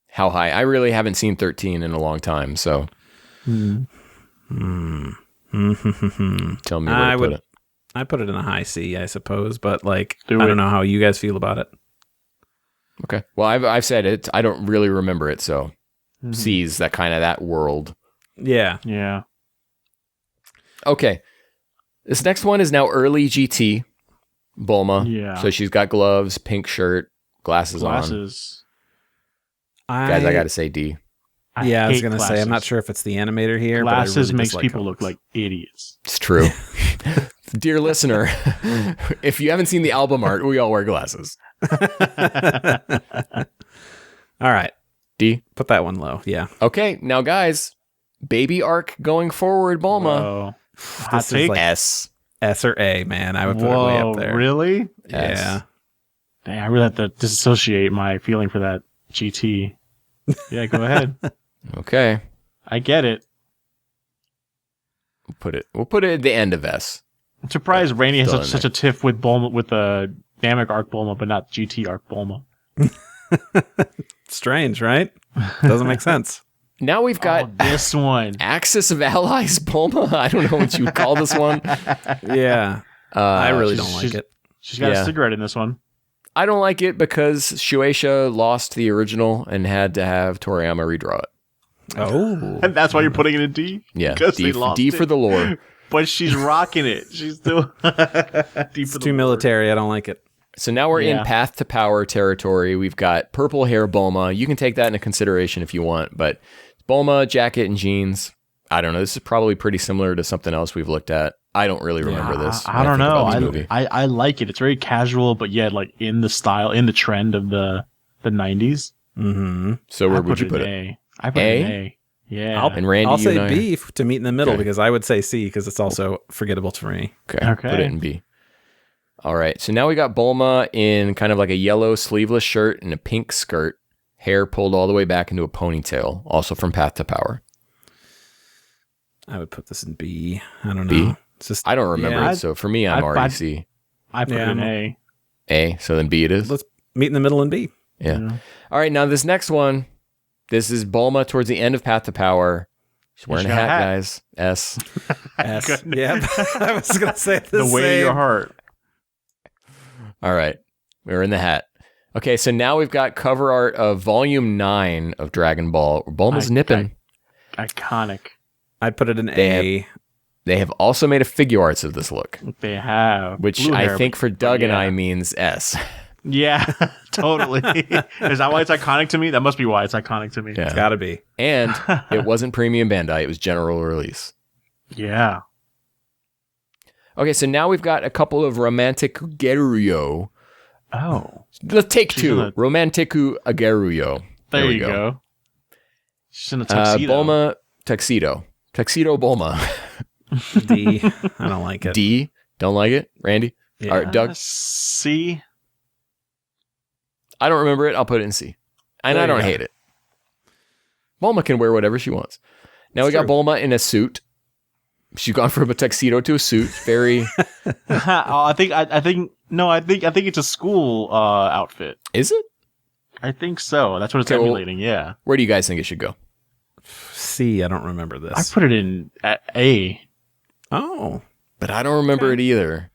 How high? I really haven't seen 13 in a long time, so tell me where to put it. I put it in a high C, I suppose, but like I don't know how you guys feel about it. Okay. Well, I've said it. I don't really remember it, so C's that world. Yeah. Yeah. Okay. This next one is now early GT Bulma. Yeah. So she's got gloves, pink shirt, glasses on. Guys, I got to say D. I was going to say, I'm not sure if it's the animator here. Glasses but makes people look like idiots. It's true. Dear listener, if you haven't seen the album art, we all wear glasses. All right. D. Put that one low. Yeah. Okay. Now, guys, baby arc going forward, Bulma. Whoa. This is like S or A, man. I would put it way up there. Really? Yeah. Dang, I really have to disassociate my feeling for that GT. Yeah, go ahead. Okay. I get it. We'll put it at the end of S. I'm surprised Rainey has such a tiff with Bulma, with the Namek arc Bulma, but not GT arc Bulma. Strange, right? Doesn't make sense. Now we've got this one. Axis of Allies Bulma. I don't know what you would call this one. Yeah. I really don't like it. She's got a cigarette in this one. I don't like it because Shueisha lost the original and had to have Toriyama redraw it. Oh. And that's why you're putting it in D? Yeah. Because they lost D for the lore. But she's rocking it. She's still D for it's too military. I don't like it. So now we're in Path to Power territory. We've got purple hair Bulma. You can take that into consideration if you want, but Bulma, jacket and jeans. I don't know. This is probably pretty similar to something else we've looked at. I don't really remember this. I don't know. I like it. It's very casual, but yet like in the style, in the trend of the 90s. Mm-hmm. So where would you put it? I put it in A. Yeah. And Randy, I'll say B to meet in the middle because I would say C because it's also forgettable for me. Okay. Put it in B. All right. So now we got Bulma in kind of like a yellow sleeveless shirt and a pink skirt, hair pulled all the way back into a ponytail, also from Path to Power. I would put this in B. I don't know. B? It's just, I don't remember it. So for me, I'm already C. I put it in A. A. So then B it is. Let's meet in the middle in B. Yeah. All right. Now this next one, this is Bulma towards the end of Path to Power. She's wearing a hat, guys. S. S. Yeah. I was going to say the way of your heart. All right. We're in the hat. Okay, so now we've got cover art of Volume 9 of Dragon Ball. Bulma's nipping. Iconic. I'd put it in A. They have also made a figure arts of this look. They have. Which Blue I hair, think for Doug and yeah. I means S. Yeah, totally. Is that why it's iconic to me? That must be why it's iconic to me. Yeah. It's got to be. And it wasn't premium Bandai, it was general release. Yeah. Okay, so now we've got a couple of Romantic Geruyo. Oh. Let's take She's two. in a- Romantiku Ageruyo. There we you go. She's in a tuxedo. Bulma Tuxedo. Tuxedo Bulma. D. I don't like it. D. Don't like it? Randy? Yeah. All right, Doug? C. I don't remember it. I'll put it in C. And There I don't you go. hate it. Bulma can wear whatever she wants. Now we got true. Bulma in a suit. She's gone from a tuxedo to a suit. Very. I think it's a school outfit. Is it? I think so. That's what it's Okay, well- emulating. Yeah. Where do you guys think it should go? C. I don't remember this. I put it in at A. Oh. But I don't remember it either.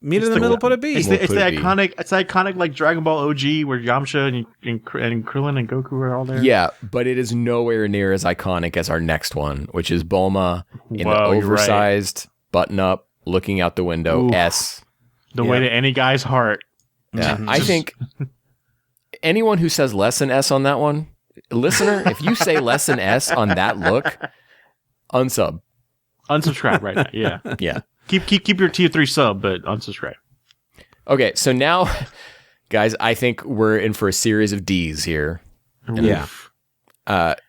Meet It's in the the- middle, put a B. It's We'll the, it's put the it B. iconic. It's the iconic like Dragon Ball OG where Yamcha and Krillin and Goku are all there. Yeah, but it is nowhere near as iconic as our next one, which is Bulma in Whoa, the you're right. oversized button up, looking out the window. Oof. S. The way to any guy's heart. Yeah, Mhm. I think anyone who says less than S on that one, listener, if you say less than S on that look, unsub. Unsubscribe right now. Yeah. Yeah. Keep your tier 3 sub, but unsubscribe. Okay, so now, guys, I think we're in for a series of D's here. Yeah. Oof.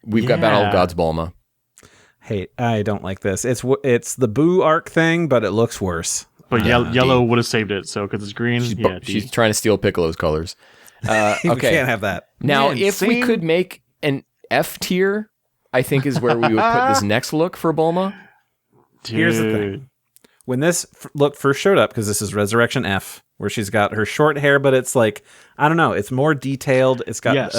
We've got Battle of Yeah. Gods Bulma. Hey, I don't like this. It's the Boo arc thing, but it looks worse. But Yeah, yellow D. would have saved it. So because it's green, She's, yeah, D. she's trying to steal Piccolo's colors. We Okay, can't have that. now Man, if we same- could make an F tier, I think is where we would put this next look for Bulma. Here's the thing. Dude. When this look first showed up, because this is Resurrection F, where she's got her short hair, but it's like, I don't know, it's more detailed. It's got Yes.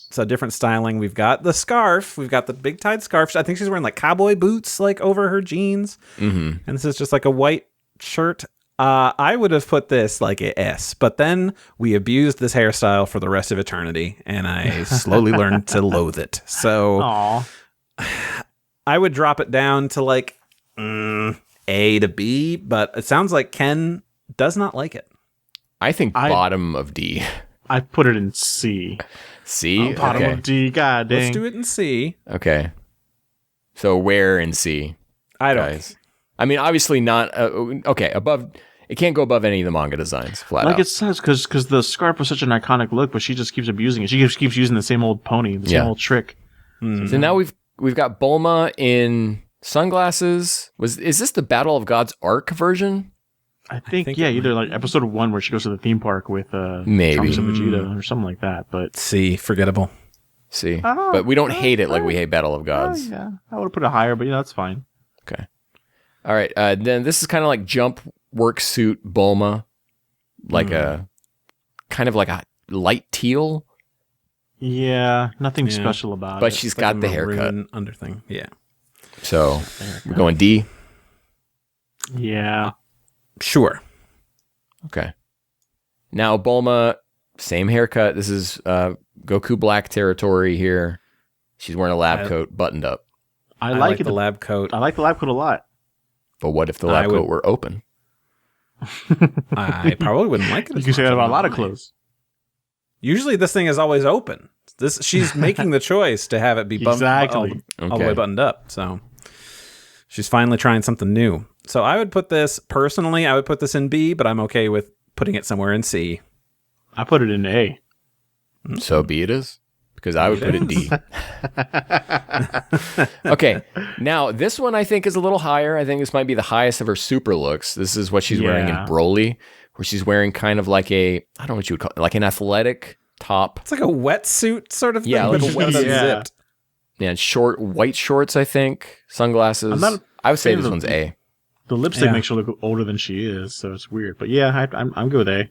it's a different styling. We've got the scarf. We've got the big tied scarf. I think she's wearing like cowboy boots like over her jeans. Mm-hmm. And this is just like a white shirt. I would have put this like a S, but then we abused this hairstyle for the rest of eternity, and I slowly learned to loathe it. So Aw. I would drop it down to like A to B, but it sounds like Ken does not like it. I think I- bottom of D. I put it in C. C? Bottom Okay. of D. God dang. Let's do it in C. Okay. So where in C, I don't. guys? I mean, obviously not. Okay, above. It can't go above any of the manga designs. Flat Like out. it says, because the scarf was such an iconic look, but she just keeps abusing it. She just keeps using the same old pony, the same Yeah. old trick. So now we've got Bulma in sunglasses. Is this the Battle of Gods arc version? I think think yeah, it either like episode 1 where she goes to the theme park with Maybe. Trunks and Vegeta or something like that. But C, forgettable. See, but we don't hate it like we hate Battle of Gods. yeah, I would have put it higher, but yeah, that's fine. Okay. All right. Then this is kind of like jump work suit Bulma, like a kind of like a light teal, Yeah, nothing Yeah. special about but it. she's Like got a the haircut. maroon under thing. Yeah. So we're going D. Yeah, Sure. Okay. Now Bulma, same haircut. This is Goku Black territory here. She's wearing a lab coat, buttoned up. I I like it. the lab coat. I like the lab coat a lot. But what if the I lab would- coat were open? I probably wouldn't like it. You as can say much. that I about a don't lot of know. clothes. Usually this thing is always open. She's making the choice to have it be bumped Exactly. all the Okay. way buttoned up. So she's finally trying something new. So I would put this personally. I would put this in B, but I'm okay with putting it somewhere in C. I put it in A. So be it is. Because I would put it D. Okay. Now, this one I think is a little higher. I think this might be the highest of her super looks. This is what she's wearing in Yeah. Broly, where she's wearing kind of like a, I don't know what you would call it, like an athletic top. It's like a wetsuit sort of thing. Yeah, like but a just wetsuit. unzipped. And short white shorts, I think. Sunglasses. I'm not a I would say fan this of one's the- A. The lipstick Yeah. makes her look older than she is, so it's weird. But yeah, I'm good with A.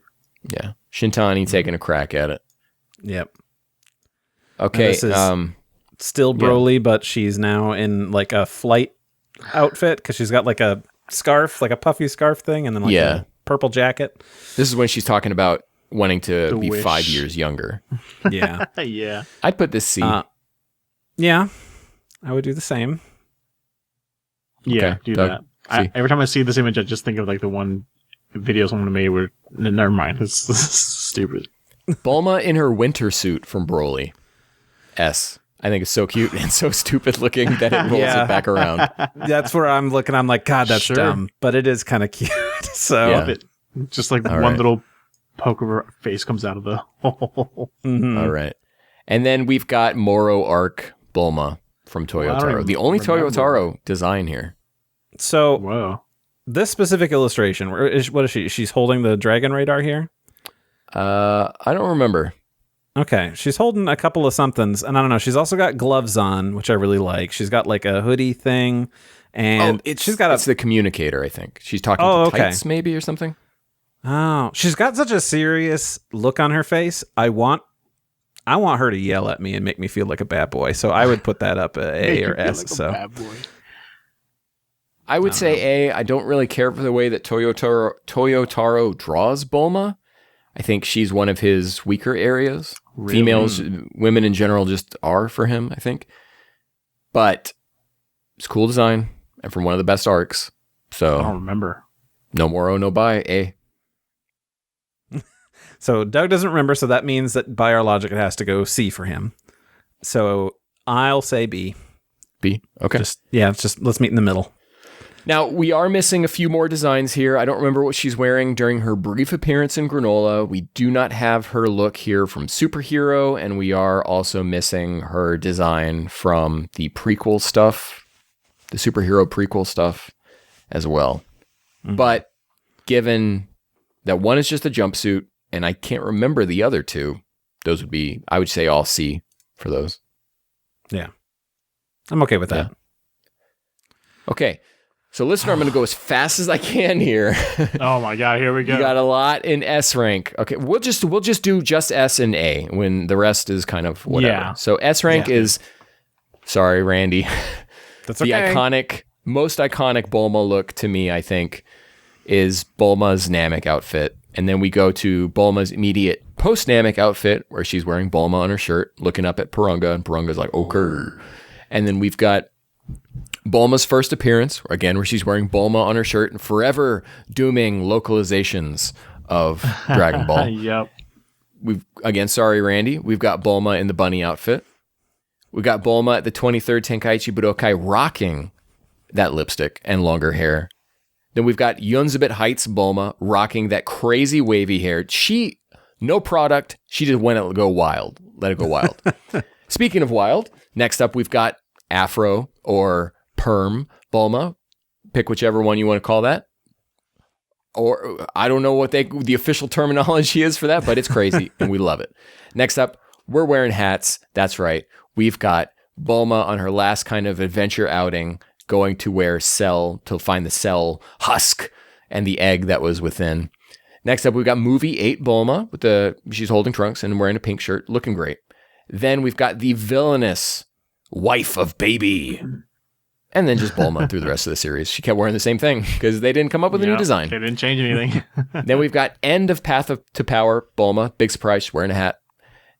Yeah. Shintani taking a crack at it. Yep. Okay. this is- Still Broly, but she's now in like a flight outfit because she's got like a scarf, like a puffy scarf thing, and then like Yeah. a purple jacket. This is when she's talking about wanting to The be wish. 5 years younger. Yeah. Yeah. I'd put this C. Yeah. I would do the same. Yeah, Okay, do Doug, that. see. Every time I see this image, I just think of like the one video someone made where, never mind, it's stupid. Bulma in her winter suit from Broly. S. I think it's so cute and so stupid looking that it rolls Yeah. it back around. That's where I'm looking. I'm like, God, that's Sure. dumb. But it is kind of cute. So, Yeah. Love it. Just like All one right. little poke of her face comes out of the hole. mhm. All right. And then we've got Moro Arc Bulma from Well, I don't Toyotaro. even The only remember. Toyotaro design here. So Whoa. this specific illustration, what is she? She's holding the dragon radar here. I don't remember. Okay, she's holding a couple of somethings, and I don't know. She's also got gloves on, which I really like. She's got like a hoodie thing, and she's got It's the communicator, I think. She's talking Oh, to okay. Tights, maybe, or something. she's got such a serious look on her face. I want her to yell at me and make me feel like a bad boy. So I would put that up A or S. Like a So bad boy. I would say A. I don't really care for the way that Toyotaro draws Bulma. I think she's one of his weaker areas. Really? Females, women in general just are for him, I think. But it's cool design and from one of the best arcs. I don't So remember. no Moro, no buy. A. So Doug doesn't remember, so that means that by our logic, it has to go C for him. So I'll say B. B. Okay. Let's meet in the middle. Now, we are missing a few more designs here. I don't remember what she's wearing during her brief appearance in Granola. We do not have her look here from Superhero, and we are also missing her design from the prequel stuff, the Superhero prequel stuff as well. Mm-hmm. But given that one is just a jumpsuit, and I can't remember the other two, those would be, I would say, all C for those. Yeah. I'm okay with that. Yeah. Okay. So, listener, I'm going to go as fast as I can here. Oh my god, here we go. You got a lot in S rank. Okay, we'll just do just S and A when the rest is kind of whatever. Yeah. So S rank is, sorry, Randy, That's the okay. most iconic Bulma look to me, I think, is Bulma's Namek outfit. And then we go to Bulma's immediate post-Namek outfit where she's wearing Bulma on her shirt, looking up at Purunga, and Purunga's like, okay. And then we've got Bulma's first appearance, again, where she's wearing Bulma on her shirt and forever dooming localizations of Dragon Ball. Yep. Sorry, Randy, we've got Bulma in the bunny outfit. We got Bulma at the 23rd Tenkaichi Budokai rocking that lipstick and longer hair. Then we've got Yunzabit Heights Bulma rocking that crazy wavy hair. No product, she just let it go wild. Speaking of wild, next up we've got Afro or Perm Bulma. Pick whichever one you want to call that. Or I don't know what the official terminology is for that, but it's crazy and we love it. Next up, we're wearing hats. That's right. We've got Bulma on her last kind of adventure outing going to where Cell to find the Cell husk and the egg that was within. Next up, we've got Movie 8 Bulma she's holding Trunks and wearing a pink shirt, looking great. Then we've got the villainous wife of Baby. And then just Bulma through the rest of the series. She kept wearing the same thing because they didn't come up with a new design. They didn't change anything. Then we've got End of Path to Power Bulma. Big surprise, she's wearing a hat.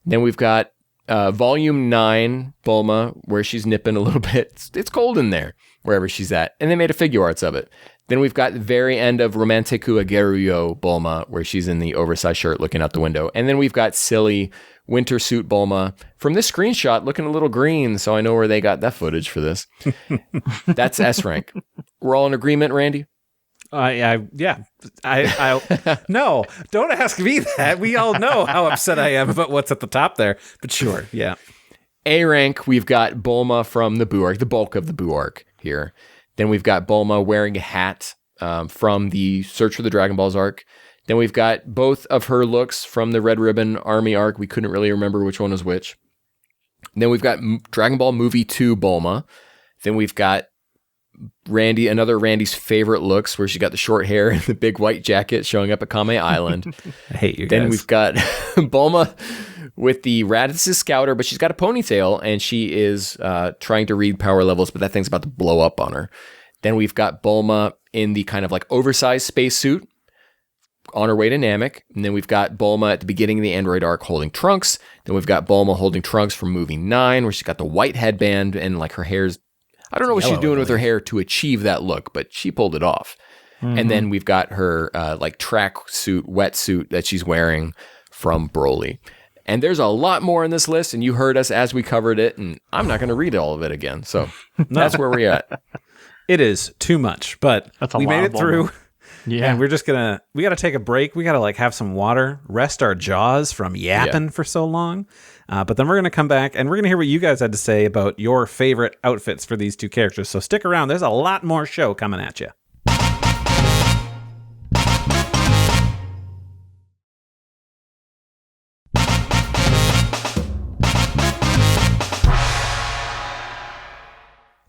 Then we've got Volume 9 Bulma, where she's nipping a little bit. It's cold in there, wherever she's at. And they made a figure arts of it. Then we've got the very end of Romantiku Ageruyo Bulma, where she's in the oversized shirt looking out the window. And then we've got silly winter suit Bulma from this screenshot looking a little green, so I know where they got that footage for this. That's S rank. We're all in agreement, Randy? No, don't ask me that. We all know how upset I am about what's at the top there. But sure, yeah. A rank, we've got Bulma from the Buu arc, the bulk of the Buu arc here. Then we've got Bulma wearing a hat from the Search for the Dragon Balls arc. Then we've got both of her looks from the Red Ribbon Army arc. We couldn't really remember which one was which. Then we've got Dragon Ball Movie 2 Bulma. Then we've got another Randy's favorite looks, where she got the short hair and the big white jacket showing up at Kame Island. I hate you guys. Then we've got Bulma with the Raditz Scouter, but she's got a ponytail and she is trying to read power levels, but that thing's about to blow up on her. Then we've got Bulma in the kind of like oversized spacesuit. on her way to Namek. And then we've got Bulma at the beginning of the Android arc holding Trunks. Then we've got Bulma holding Trunks from movie 9, where she's got the white headband and like her hair's, I don't know what she's doing with her hair to achieve that look, but she pulled it off. Mm-hmm. And then we've got her like track suit, wetsuit that she's wearing from Broly. And there's a lot more in this list, and you heard us as we covered it, and I'm not going to read all of it again. So that's where we're at. It is too much, but we made it through. Yeah. And we're just we got to take a break. We got to like have some water, rest our jaws from yapping for so long. But then we're going to come back and we're going to hear what you guys had to say about your favorite outfits for these two characters. So stick around. There's a lot more show coming at you.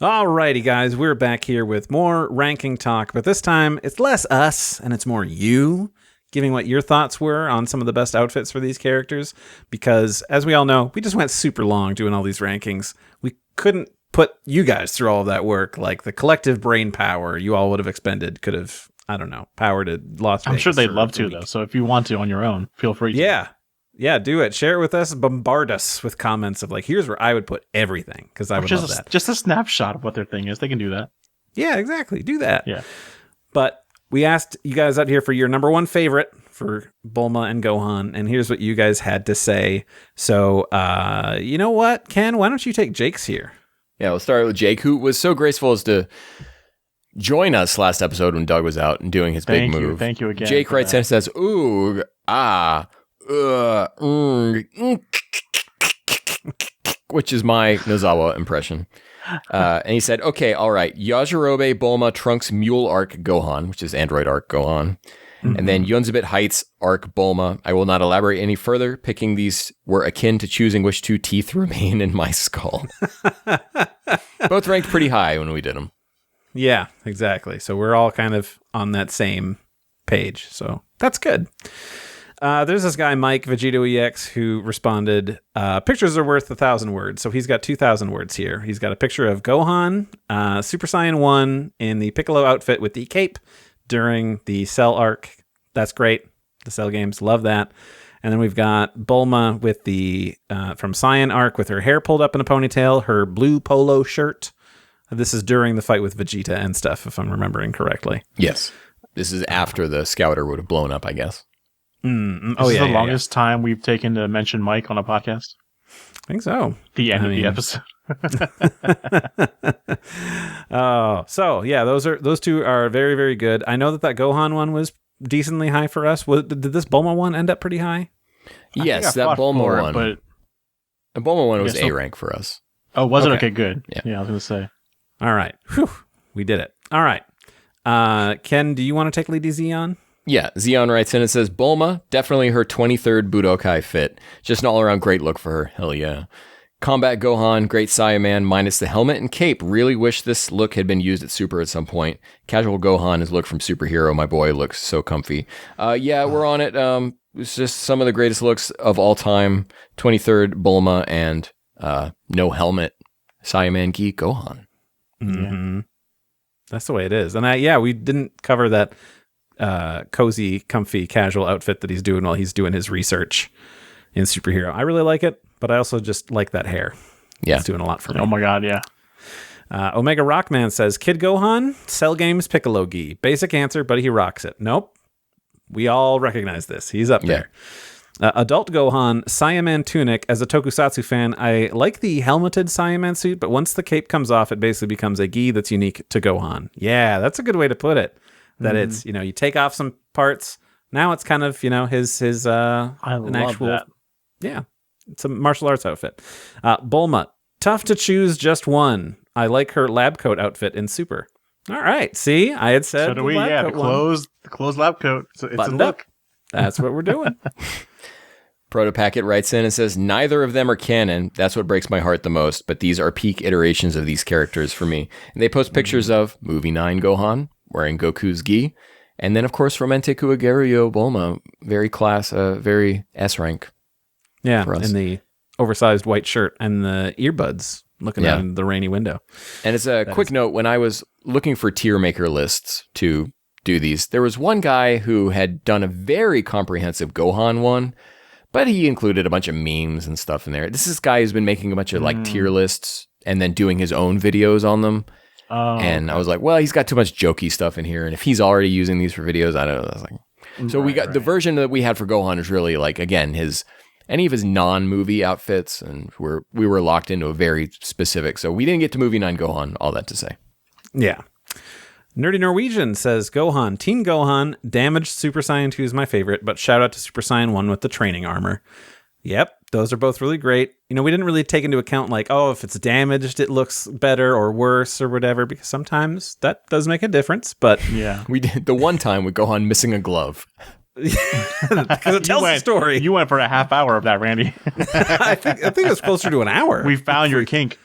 Alrighty, guys, we're back here with more ranking talk, but this time it's less us and it's more you giving what your thoughts were on some of the best outfits for these characters, because as we all know, we just went super long doing all these rankings. We couldn't put you guys through all of that work. Like the collective brain power you all would have expended could have, I don't know, powered to Las Vegas. I'm sure they'd love to, though. So if you want to on your own, feel free to. Yeah, do it. Share it with us. Bombard us with comments of like, here's where I would put everything, because I would love that. Just a snapshot of what their thing is. They can do that. Yeah, exactly. Do that. Yeah. But we asked you guys out here for your number one favorite for Bulma and Gohan, and here's what you guys had to say. So, you know what, Ken? Why don't you take Jake's here? Yeah, we'll start with Jake, who was so graceful as to join us last episode when Doug was out and doing his big move. Thank you again. Jake writes in and says, ooh, which is my Nozawa impression. And he said, okay, all right, Yajirobe, Bulma, Trunks, Mule Arc, Gohan, which is Android Arc, Gohan. Mm-hmm. And then Yunzabit Heights, Arc, Bulma. I will not elaborate any further. Picking these were akin to choosing which two teeth remain in my skull. Both ranked pretty high when we did them. Yeah, exactly. So we're all kind of on that same page. So that's good. There's this guy, Mike Vegito EX, who responded, pictures are worth 1,000 words. So he's got 2,000 words here. He's got a picture of Gohan, Super Saiyan 1 in the Piccolo outfit with the cape during the Cell arc. That's great. The Cell games, love that. And then we've got Bulma with the from Saiyan arc with her hair pulled up in a ponytail, her blue polo shirt. This is during the fight with Vegeta and stuff, if I'm remembering correctly. Yes. This is after the Scouter would have blown up, I guess. This is the longest time we've taken to mention Mike on a podcast. I think so. The end of the episode. So yeah, those two are very, very good. I know that Gohan one was decently high for us. Did this Bulma one end up pretty high? Yes, that Bulma one. But the Bulma one was A rank for us. Oh, was it? Okay, good. Yeah, I was going to say. All right. Whew, we did it. All right. Ken, do you want to take Lady Zeon? Yeah, Zeon writes in and says, Bulma, definitely her 23rd Budokai fit. Just an all-around great look for her. Hell yeah. Combat Gohan, great Saiyaman minus the helmet and cape. Really wish this look had been used at Super at some point. Casual Gohan, his look from Superhero, my boy, looks so comfy. Yeah, we're on it. It's just some of the greatest looks of all time. 23rd Bulma and no helmet Saiyaman Geek Gohan. Mm-hmm. That's the way it is. And we didn't cover that cozy, comfy, casual outfit that he's doing while he's doing his research in Superhero. I really like it, but I also just like that hair. Yeah. It's doing a lot for me. Oh my God, yeah. Omega Rockman says, Kid Gohan, Cell Games Piccolo Gi. Basic answer, but he rocks it. Nope. We all recognize this. He's up there. Adult Gohan, Saiyaman tunic. As a Tokusatsu fan, I like the helmeted Saiyaman suit, but once the cape comes off, it basically becomes a gi that's unique to Gohan. Yeah, that's a good way to put it. That it's, you take off some parts. Now it's kind of, his I love that. Yeah, it's a martial arts outfit. Bulma, tough to choose just one. I like her lab coat outfit in Super. All right, see, I had said so do we. Yeah, the closed lab coat. So it's buttoned a look. Up. That's what we're doing. Protopacket writes in and says, neither of them are canon. That's what breaks my heart the most, but these are peak iterations of these characters for me. And they post pictures of Movie 9 Gohan wearing Goku's gi, and then, of course, Romente Kuagerio Bulma, very S rank. Yeah, in the oversized white shirt and the earbuds looking out in the rainy window. And it's a quick note, when I was looking for tier maker lists to do these. There was one guy who had done a very comprehensive Gohan one, but he included a bunch of memes and stuff in there. This is this guy who's been making a bunch of like tier lists and then doing his own videos on them. Oh, and I was like, well, he's got too much jokey stuff in here. And if he's already using these for videos, I don't know. I was like, so we got the version that we had for Gohan is really like, again, any of his non-movie outfits. And we were locked into a very specific. So we didn't get to movie 9 Gohan, all that to say. Yeah. Nerdy Norwegian says Gohan, Teen Gohan, damaged Super Saiyan 2 is my favorite, but shout out to Super Saiyan 1 with the training armor. Yep, those are both really great. You know, we didn't really take into account like, oh, if it's damaged, it looks better or worse or whatever, because sometimes that does make a difference. But yeah, we did the one time with Gohan missing a glove. Because it tells the story. You went for a half hour of that, Randy. I think it was closer to an hour. We found your kink.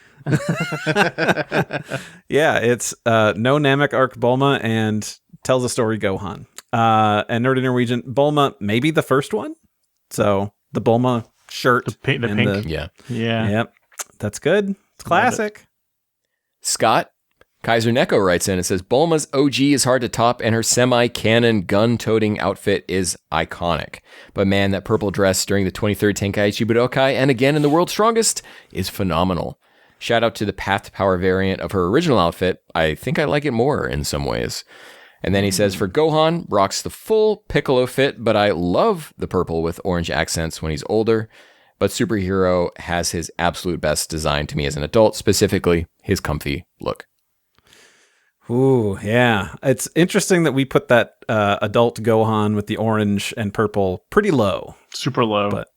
Yeah, it's no Namek Arc Bulma and tells a story Gohan. And Nerdy Norwegian, Bulma, maybe the first one. So the Bulma shirt. The pink. Yeah. Yep. That's good. It's classic. Scott, Kaiser Neko writes in and says, Bulma's OG is hard to top and her semi-canon gun-toting outfit is iconic. But man, that purple dress during the 23rd Tenkaichi Budokai and again in the World's Strongest is phenomenal. Shout out to the Path to Power variant of her original outfit. I think I like it more in some ways. And then he says, for Gohan, rocks the full Piccolo fit, but I love the purple with orange accents when he's older. But Superhero has his absolute best design to me as an adult, specifically his comfy look. Ooh, yeah. It's interesting that we put that adult Gohan with the orange and purple pretty low. Super low. But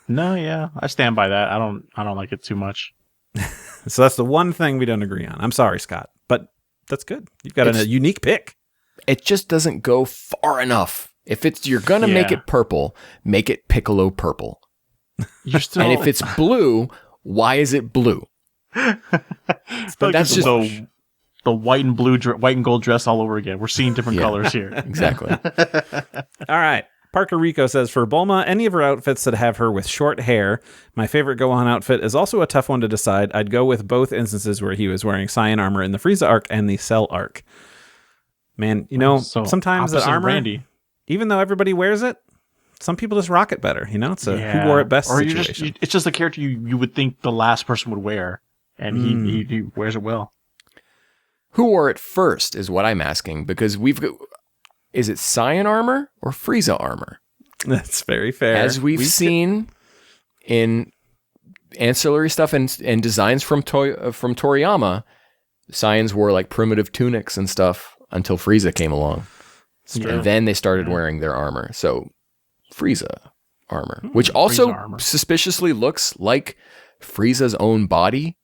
no, yeah. I stand by that. I don't like it too much. So that's the one thing we don't agree on. I'm sorry, Scott, but that's good. You've got a unique pick. It just doesn't go far enough. If you're gonna make it purple, make it Piccolo purple. And if it's blue, why is it blue? But that's just the white and blue, white and gold dress all over again. We're seeing different colors here. Exactly. All right. Parker Rico says, for Bulma, any of her outfits that have her with short hair. My favorite Gohan outfit is also a tough one to decide. I'd go with both instances where he was wearing Saiyan armor in the Frieza arc and the Cell arc. Man, you know, sometimes the armor, Randy. Even though everybody wears it, some people just rock it better. You know, it's a who wore it best situation. It's just a character you would think the last person would wear, and he wears it well. Who wore it first is what I'm asking, because is it Saiyan armor or Frieza armor? That's very fair. As we've seen in ancillary stuff and designs from Toriyama, Saiyans wore like primitive tunics and stuff until Frieza came along. And then they started wearing their armor. So Frieza armor, which also suspiciously looks like Frieza's own body.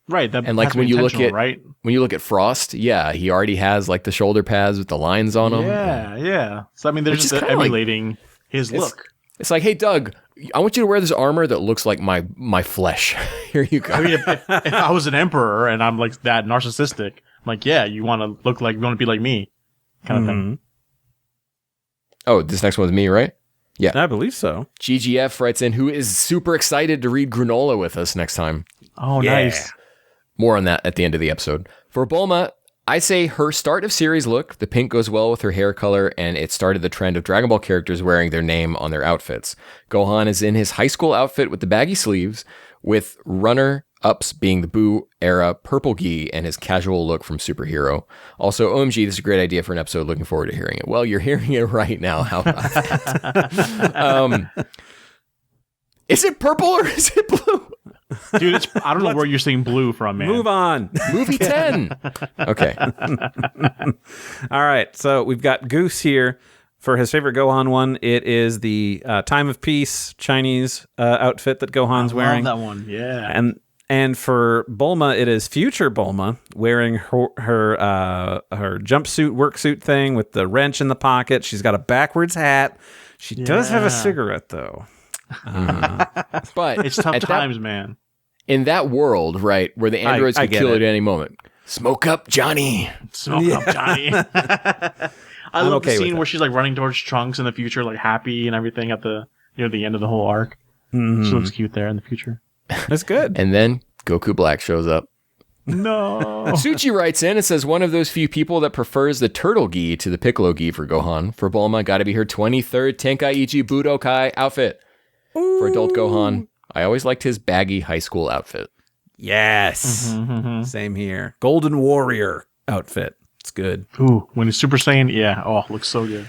Right, and like when you look at Frost, he already has like the shoulder pads with the lines on them. Yeah. So I mean, they're just emulating his look. It's like, hey, Doug, I want you to wear this armor that looks like my flesh. Here you go. I mean, if I was an emperor and I'm like that narcissistic, I'm like, yeah, you want to be like me, kind of thing. Oh, this next one's me, right? Yeah, I believe so. GGF writes in, who is super excited to read Granola with us next time. Oh, nice. More on that at the end of the episode. For Bulma, I say her start of series look, the pink goes well with her hair color, and it started the trend of Dragon Ball characters wearing their name on their outfits. Gohan is in his high school outfit with the baggy sleeves, with runner-ups being the Buu era purple gi and his casual look from Superhero. Also, OMG, this is a great idea for an episode. Looking forward to hearing it. Well, you're hearing it right now. How about that? Is it purple or is it blue? Dude, I don't know where you're seeing blue from, man. Move on. Movie 10. Okay. All right. So we've got Goose here for his favorite Gohan one. It is the Time of Peace Chinese outfit that Gohan's wearing. I love that one. Yeah. And for Bulma, it is future Bulma wearing her jumpsuit, worksuit thing with the wrench in the pocket. She's got a backwards hat. She does have a cigarette, though. But it's tough times, man. In that world, right, where the androids can kill at any moment. Smoke up, Johnny. Smoke up, Johnny. I love the scene where she's like running towards Trunks in the future, like happy and everything at the the end of the whole arc. She looks cute there in the future. That's good. And then Goku Black shows up. No. Suchi writes in and says, one of those few people that prefers the turtle gi to the Piccolo gi for Gohan. For Bulma, gotta be her 23rd Tenkaichi Budokai outfit. Ooh. For adult Gohan, I always liked his baggy high school outfit. Yes. Same here. Golden Warrior outfit. It's good. Ooh, when he's Super Saiyan, yeah. Oh, looks so good.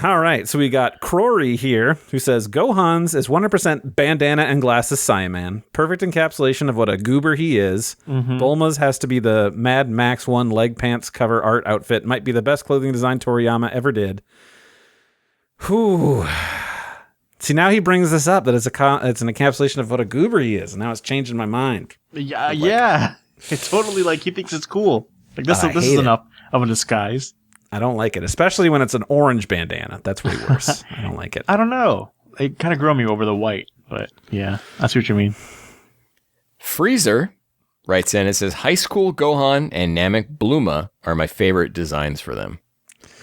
All right, so we got Crory here, who says, Gohan's is 100% bandana and glasses Saiyaman. Perfect encapsulation of what a goober he is. Bulma's has to be the Mad Max 1 leg pants cover art outfit. Might be the best clothing design Toriyama ever did. Whew. See, now he brings this up, that it's an encapsulation of what a goober he is, and now it's changing my mind. Yeah. It's totally like he thinks it's cool. Like this is enough of a disguise. I don't like it, especially when it's an orange bandana. That's way worse. I don't like it. I don't know. It kind of grew on me over the white, but yeah, I see what you mean. Freezer writes in, it says, high school Gohan and Namek Bulma are my favorite designs for them.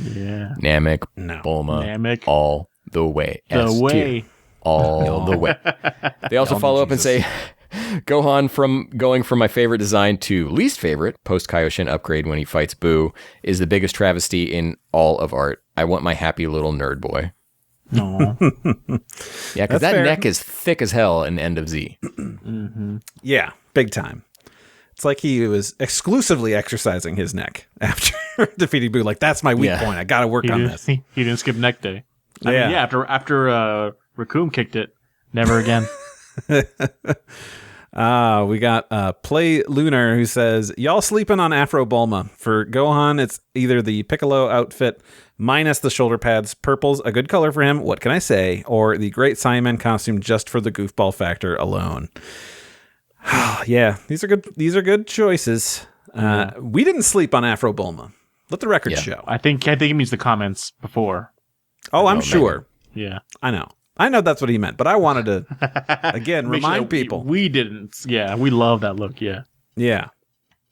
Yeah. Namek, No. Bulma, Namek. all the way. The S-tier. way. All the way. They also follow up and say, Gohan going from my favorite design to least favorite post Kaioshin upgrade when he fights Boo is the biggest travesty in all of art. I want my happy little nerd boy. No. Yeah, because that neck is thick as hell in End of Z. Yeah, big time. It's like he was exclusively exercising his neck after defeating Boo. Like, that's my weak point. I got to work on this. He didn't skip neck day. I mean, after Raccoon kicked it, never again. We got Play Lunar, who says, y'all sleeping on Afro Bulma. For Gohan, it's either the Piccolo outfit minus the shoulder pads. Purple's a good color for him, what can I say? Or the Great Saiyaman costume just for the goofball factor alone. Yeah, these are good choices. We didn't sleep on Afro Bulma. Let the record show. I think it means the comments before. Oh, I'm sure. Yeah. I know that's what he meant, but I wanted to, again, remind people. We didn't. Yeah, we love that look, yeah. Yeah.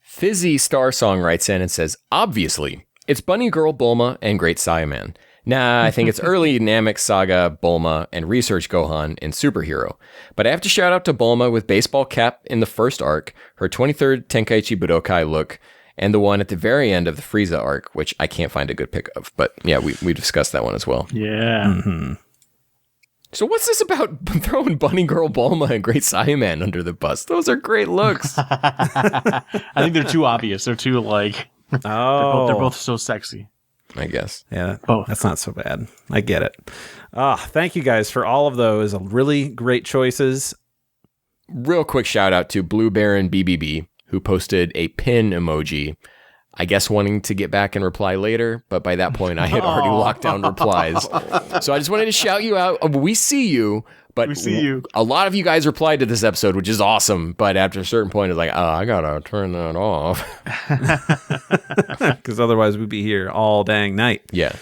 Fizzy Star Song writes in and says, obviously, it's Bunny Girl Bulma and Great Saiyaman. Nah, I think it's early Namek Saga Bulma and Research Gohan in Superhero. But I have to shout out to Bulma with baseball cap in the first arc, her 23rd Tenkaichi Budokai look, and the one at the very end of the Frieza arc, which I can't find a good pic of. But yeah, we discussed that one as well. Yeah. Mm-hmm. So what's this about throwing Bunny Girl Bulma and Great Saiyaman under the bus? Those are great looks. I think they're too obvious. They're too like, they're both so sexy. I guess. Yeah, both. That's not so bad. I get it. Thank you guys for all of those really great choices. Real quick shout out to Blue Baron BBB, who posted a pin emoji, I guess wanting to get back and reply later, but by that point I had already locked down replies. So I just wanted to shout you out. We see you, but we see you. A lot of you guys replied to this episode, which is awesome. But after a certain point, it's like, I gotta turn that off. Because otherwise we'd be here all dang night. Yeah.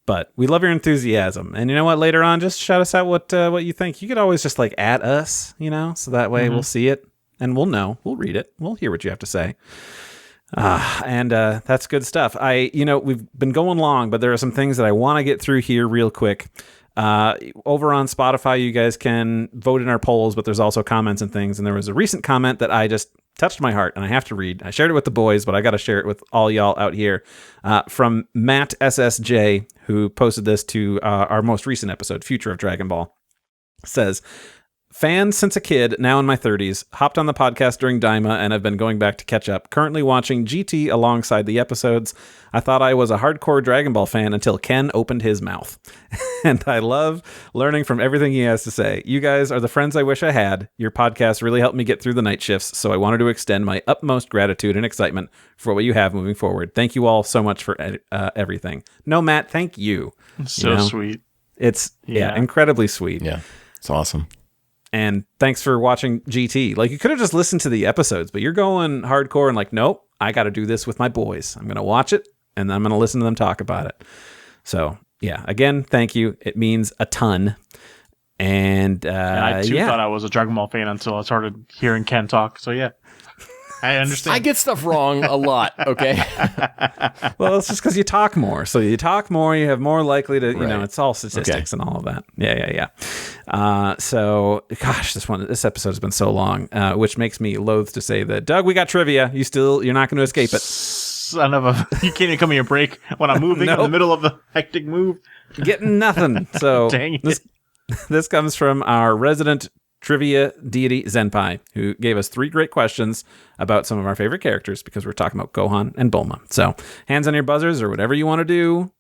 But we love your enthusiasm. And you know what? Later on, just shout us out what you think. You could always just like at us, so that way we'll see it and we'll know. We'll read it. We'll hear what you have to say. And that's good stuff. We've been going long, but there are some things that I want to get through here real quick. Over on Spotify, you guys can vote in our polls, but there's also comments and things. And there was a recent comment that I just touched my heart and I have to read. I shared it with the boys, but I got to share it with all y'all out here. From Matt SSJ, who posted this to our most recent episode, Future of Dragon Ball, says, fan since a kid, now in my 30s, hopped on the podcast during Daima and I've been going back to catch up. Currently watching GT alongside the episodes. I thought I was a hardcore Dragon Ball fan until Ken opened his mouth. And I love learning from everything he has to say. You guys are the friends I wish I had. Your podcast really helped me get through the night shifts, so I wanted to extend my utmost gratitude and excitement for what you have moving forward. Thank you all so much for everything. No, Matt, thank you. So sweet. It's incredibly sweet. Yeah, it's awesome. And thanks for watching GT. Like, you could have just listened to the episodes, but you're going hardcore and like, nope, I got to do this with my boys. I'm going to watch it and I'm going to listen to them talk about it. So, yeah, again, thank you. It means a ton. And I too thought I was a Dragon Ball fan until I started hearing Ken talk. So, yeah. I understand. I get stuff wrong a lot, okay? Well, it's just because you talk more. So you talk more, you have more likely to, Right. it's all statistics and all of that. Yeah. So, gosh, this episode has been so long, which makes me loath to say that, Doug, we got trivia. You're not going to escape it. Son of a... You can't even come me a break when I'm moving in the middle of the hectic move. Getting nothing. So Dang it. This comes from our resident trivia deity Zenpai, who gave us 3 great questions about some of our favorite characters because we're talking about Gohan and Bulma. So hands on your buzzers or whatever you want to do.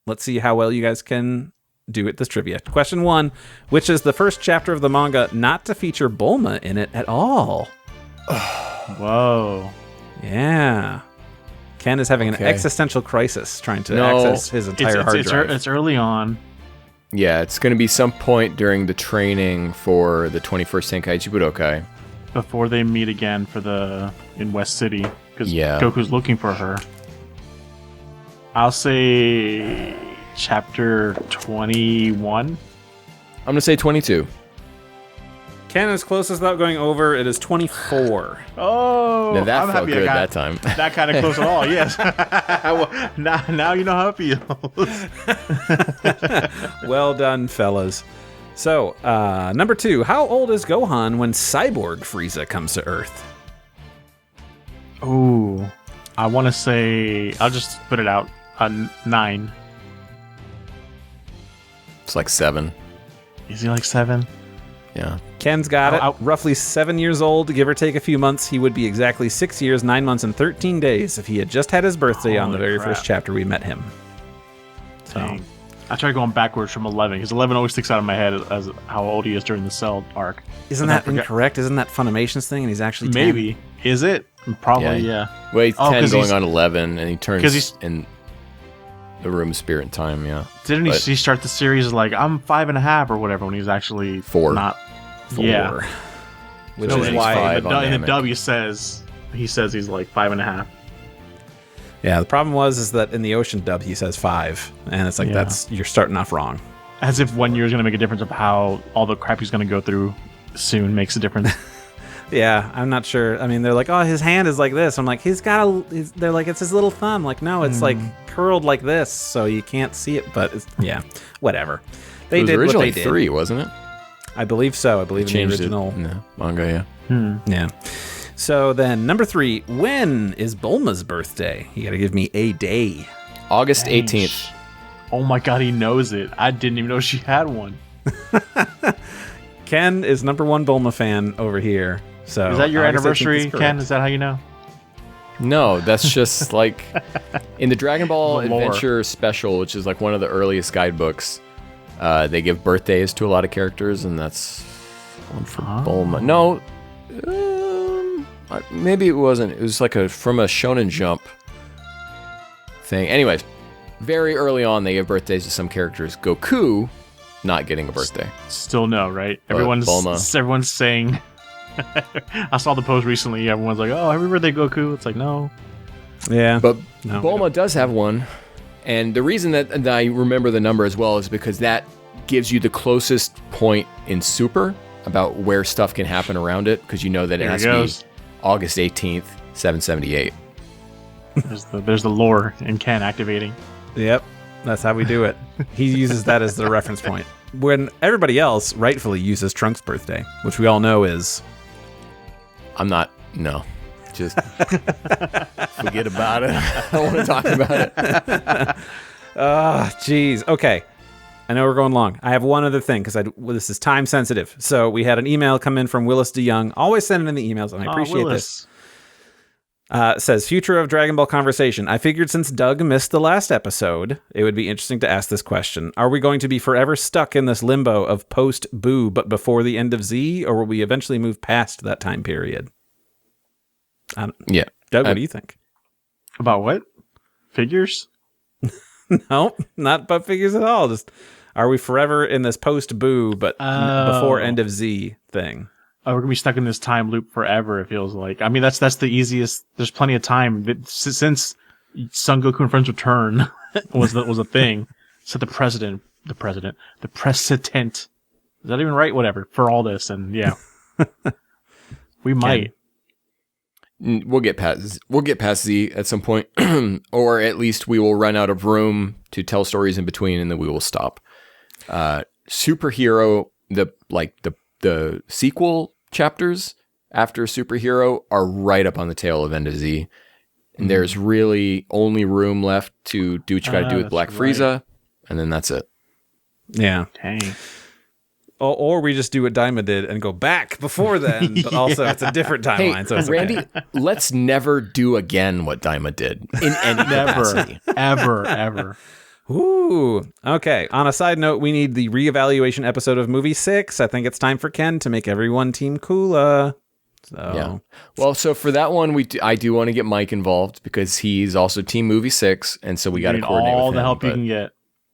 Let's see how well you guys can do at this trivia. Question 1, which is the first chapter of the manga not to feature Bulma in it at all? Whoa. Yeah. Ken is having an existential crisis trying to access his entire hard drive. It's early on. Yeah, it's going to be some point during the training for the 21st Tenkaichi Budokai. Before they meet again in West City, because Yeah. Goku's looking for her. I'll say chapter 21. I'm going to say 22. Ken is closest without going over. It is 24. Oh, Now that I'm felt happy good I got that time. That kind of close at all, yes. Well, now you know how it feels. Well done, fellas. So, number 2. How old is Gohan when Cyborg Frieza comes to Earth? Ooh, I want to say, I'll just put it out, 9. It's like 7. Is he like 7? Yeah. Ken's got it. Roughly 7 years old, give or take a few months. He would be exactly 6 years, 9 months, and 13 days if he had just had his birthday on the Holy very crap. first chapter we met him. So, Dang. I tried going backwards from 11, because 11 always sticks out of my head as how old he is during the Cell arc. isn't And I that forgot- incorrect? Isn't that Funimation's thing? And he's actually 10? Maybe. Is it? Probably, yeah. Well, he's 10 'cause going he's- on 11, and he 'cause turns he's- in the room Spirit and Time, yeah. Didn't But- he start the series like, I'm 5.5 or whatever, when he was actually 4. not... 4. Yeah. Which No, is and why... five. on in the Namek. W he says he's like 5.5. Yeah, the problem is that in the Ocean dub, he says 5. And it's like, Yeah. you're starting off wrong. As if 1 year is going to make a difference of how all the crap he's going to go through soon makes a difference. Yeah, I'm not sure. I mean, they're like, oh, his hand is like this. I'm like, they're like, it's his little thumb. Like, no, it's like curled like this, so you can't see it. But yeah, whatever. They It was did what originally they did. 3, wasn't it? I believe so. I believe in the Changed original. it in the manga, yeah. Yeah. So then, number 3, when is Bulma's birthday? You got to give me a day. August 18th. Oh my god, he knows it. I didn't even know she had one. Ken is number 1 Bulma fan over here. So Is that your August 18th anniversary, is correct. Ken? Is that how you know? No, that's just like in the Dragon Ball The lore. Adventure Special, which is like one of the earliest guidebooks. They give birthdays to a lot of characters, and that's one for Bulma. No, maybe it wasn't. It was like from a Shonen Jump thing. Anyways, very early on, they give birthdays to some characters. Goku, not getting a birthday. Still no, right? But Everyone's saying. I saw the post recently. Everyone's like, "Oh, happy birthday, Goku!" It's like, no. Yeah. But No. Bulma does have one. And the reason that I remember the number as well is because that gives you the closest point in Super about where stuff can happen around it, because you know that it There has it to goes. be August 18th, 778. There's the lore in Ken activating. Yep. That's how we do it. He uses that as the reference point. When everybody else rightfully uses Trunks' birthday, which we all know is... Just forget about it. I don't want to talk about it. Jeez. Okay. I know we're going long. I have one other thing because this is time sensitive. So we had an email come in from Willis DeYoung. Always sending in the emails, and I appreciate this. Says, future of Dragon Ball conversation. I figured since Doug missed the last episode, it would be interesting to ask this question. Are we going to be forever stuck in this limbo of post-Boo but before the end of Z, or will we eventually move past that time period? Yeah. Doug, what do you think? About what? Figures? No, not butt figures at all. Just, are we forever in this post-Boo but before end of Z thing? Oh, we're gonna be stuck in this time loop forever. It feels like. I mean, that's the easiest. There's plenty of time since Son Goku and Friends Return was a thing. So the precedent. Is that even right? Whatever for all this, and yeah, we might. We'll get past Z at some point, or at least we will run out of room to tell stories in between, and then we will stop. Superhero, the sequel chapters after Superhero are right up on the tail of End of Z, and there's really only room left to do what you got to do with Black Frieza, and then that's it. Yeah. Dang. Or we just do what Daima did and go back before then, but also it's a different timeline. Hey, so it's Randy, okay. let's never do again what Daima did in any capacity. Ever. Ooh. Okay. On a side note, we need the reevaluation episode of movie 6. I think it's time for Ken to make everyone Team Kula. So. Yeah. Well, so for that one, I do want to get Mike involved because he's also Team Movie 6, and so we got to coordinate all with the him, help you can get.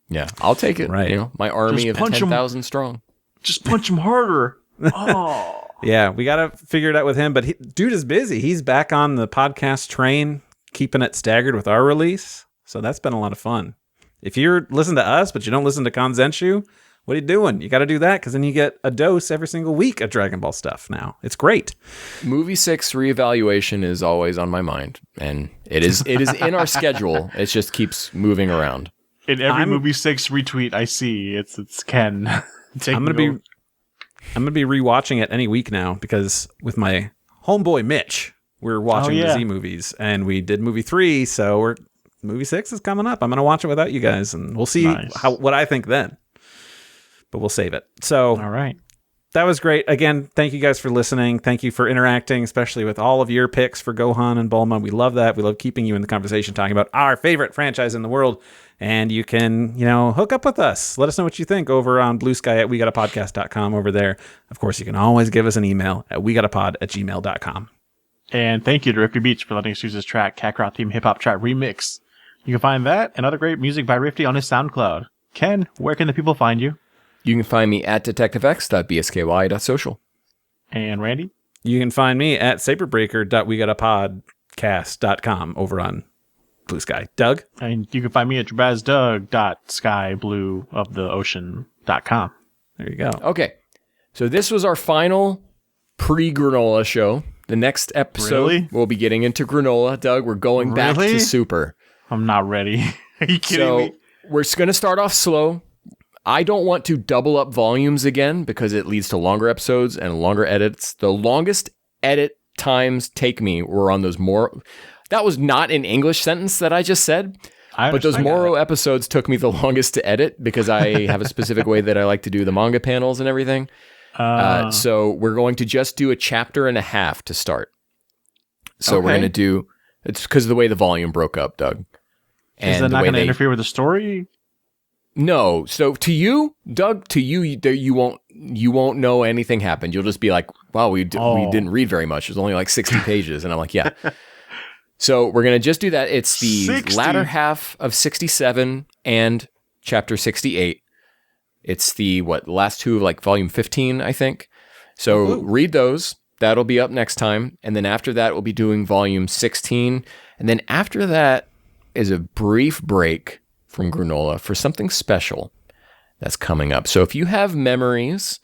Yeah, I'll take it. Right. You know, my army of 10,000 strong. Just punch him harder. Oh. Yeah, we got to figure it out with him, but dude is busy. He's back on the podcast train, keeping it staggered with our release. So that's been a lot of fun. If you listen to us, but you don't listen to Kanzenshu, what are you doing? You got to do that because then you get a dose every single week of Dragon Ball stuff now. It's great. Movie 6 reevaluation is always on my mind, and it is in our schedule. It just keeps moving around. In every Movie 6 retweet I see, it's Ken. I'm gonna be rewatching it any week now because with my homeboy Mitch, we're watching the Z movies, and we did movie 3, so movie 6 is coming up. I'm gonna watch it without you guys, and we'll see what I think then. But we'll save it. So, all right, that was great. Again, thank you guys for listening. Thank you for interacting, especially with all of your picks for Gohan and Bulma. We love that. We love keeping you in the conversation, talking about our favorite franchise in the world. And you can, hook up with us. Let us know what you think over on Blue Sky at WeGotAPodcast.com over there. Of course, you can always give us an email at WeGotAPod@gmail.com. And thank you to Rifti Beach for letting us use this track, Kakarot Theme Hip Hop Track Remix. You can find that and other great music by Rifti on his SoundCloud. Ken, where can the people find you? You can find me at detectivex.bsky.social. And Randy? You can find me at saberbraker.wegotapodcast.com over on Blue Sky. Doug? And you can find me at jabazdug.skyblueoftheocean.com. There you go. Okay. So this was our final pre-granola show. The next episode, we'll be getting into granola. Doug, we're going back to Super. I'm not ready. Are you kidding me? We're going to start off slow. I don't want to double up volumes again because it leads to longer episodes and longer edits. The longest edit times take me were on those more... That was not an English sentence that I just said, but those Moro episodes took me the longest to edit because I have a specific way that I like to do the manga panels and everything. So we're going to just do a chapter and a half to start. So we're going to do... It's because of the way the volume broke up, Doug. Is that not going to interfere with the story? No. So to you, Doug, you won't know anything happened. You'll just be like, wow, we didn't read very much. There's only like 60 pages. And I'm like, yeah. So we're going to just do that. It's the 60. latter half of 67 and chapter 68. It's the last two of like volume 15, I think. So read those. That'll be up next time. And then after that, we'll be doing volume 16. And then after that is a brief break from granola for something special that's coming up. So if you have memories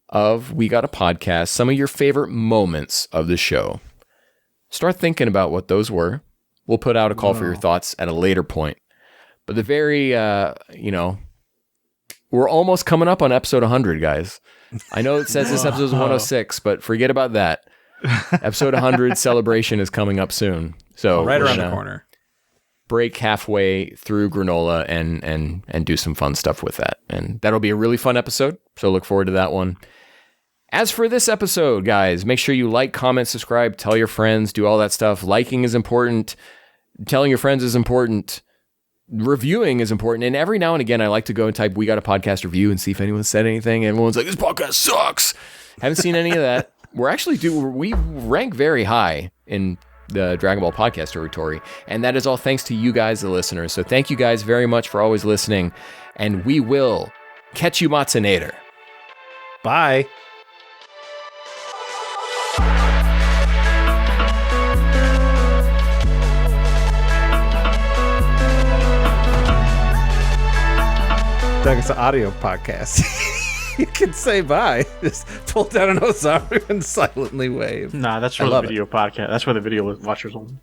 of We Got a Podcast, some of your favorite moments of the show, start thinking about what those were. We'll put out a call for your thoughts at a later point. But the very, we're almost coming up on episode 100, guys. I know it says this episode is 106, but forget about that. Episode 100 celebration is coming up soon. So right around the corner. Break halfway through granola and do some fun stuff with that. And that'll be a really fun episode. So look forward to that one. As for this episode, guys, make sure you like, comment, subscribe, tell your friends, do all that stuff. Liking is important. Telling your friends is important. Reviewing is important. And every now and again, I like to go and type, We Got a Podcast review and see if anyone said anything. Everyone's like, this podcast sucks. Haven't seen any of that. We rank very high in the Dragon Ball podcast territory. And that is all thanks to you guys, the listeners. So thank you guys very much for always listening. And we will catch you Matsunator. Bye. Doug, it's an audio podcast. You can say bye. Just pull down an Ozaru and silently wave. Nah, that's for I the love video podcast. That's for the video watchers only.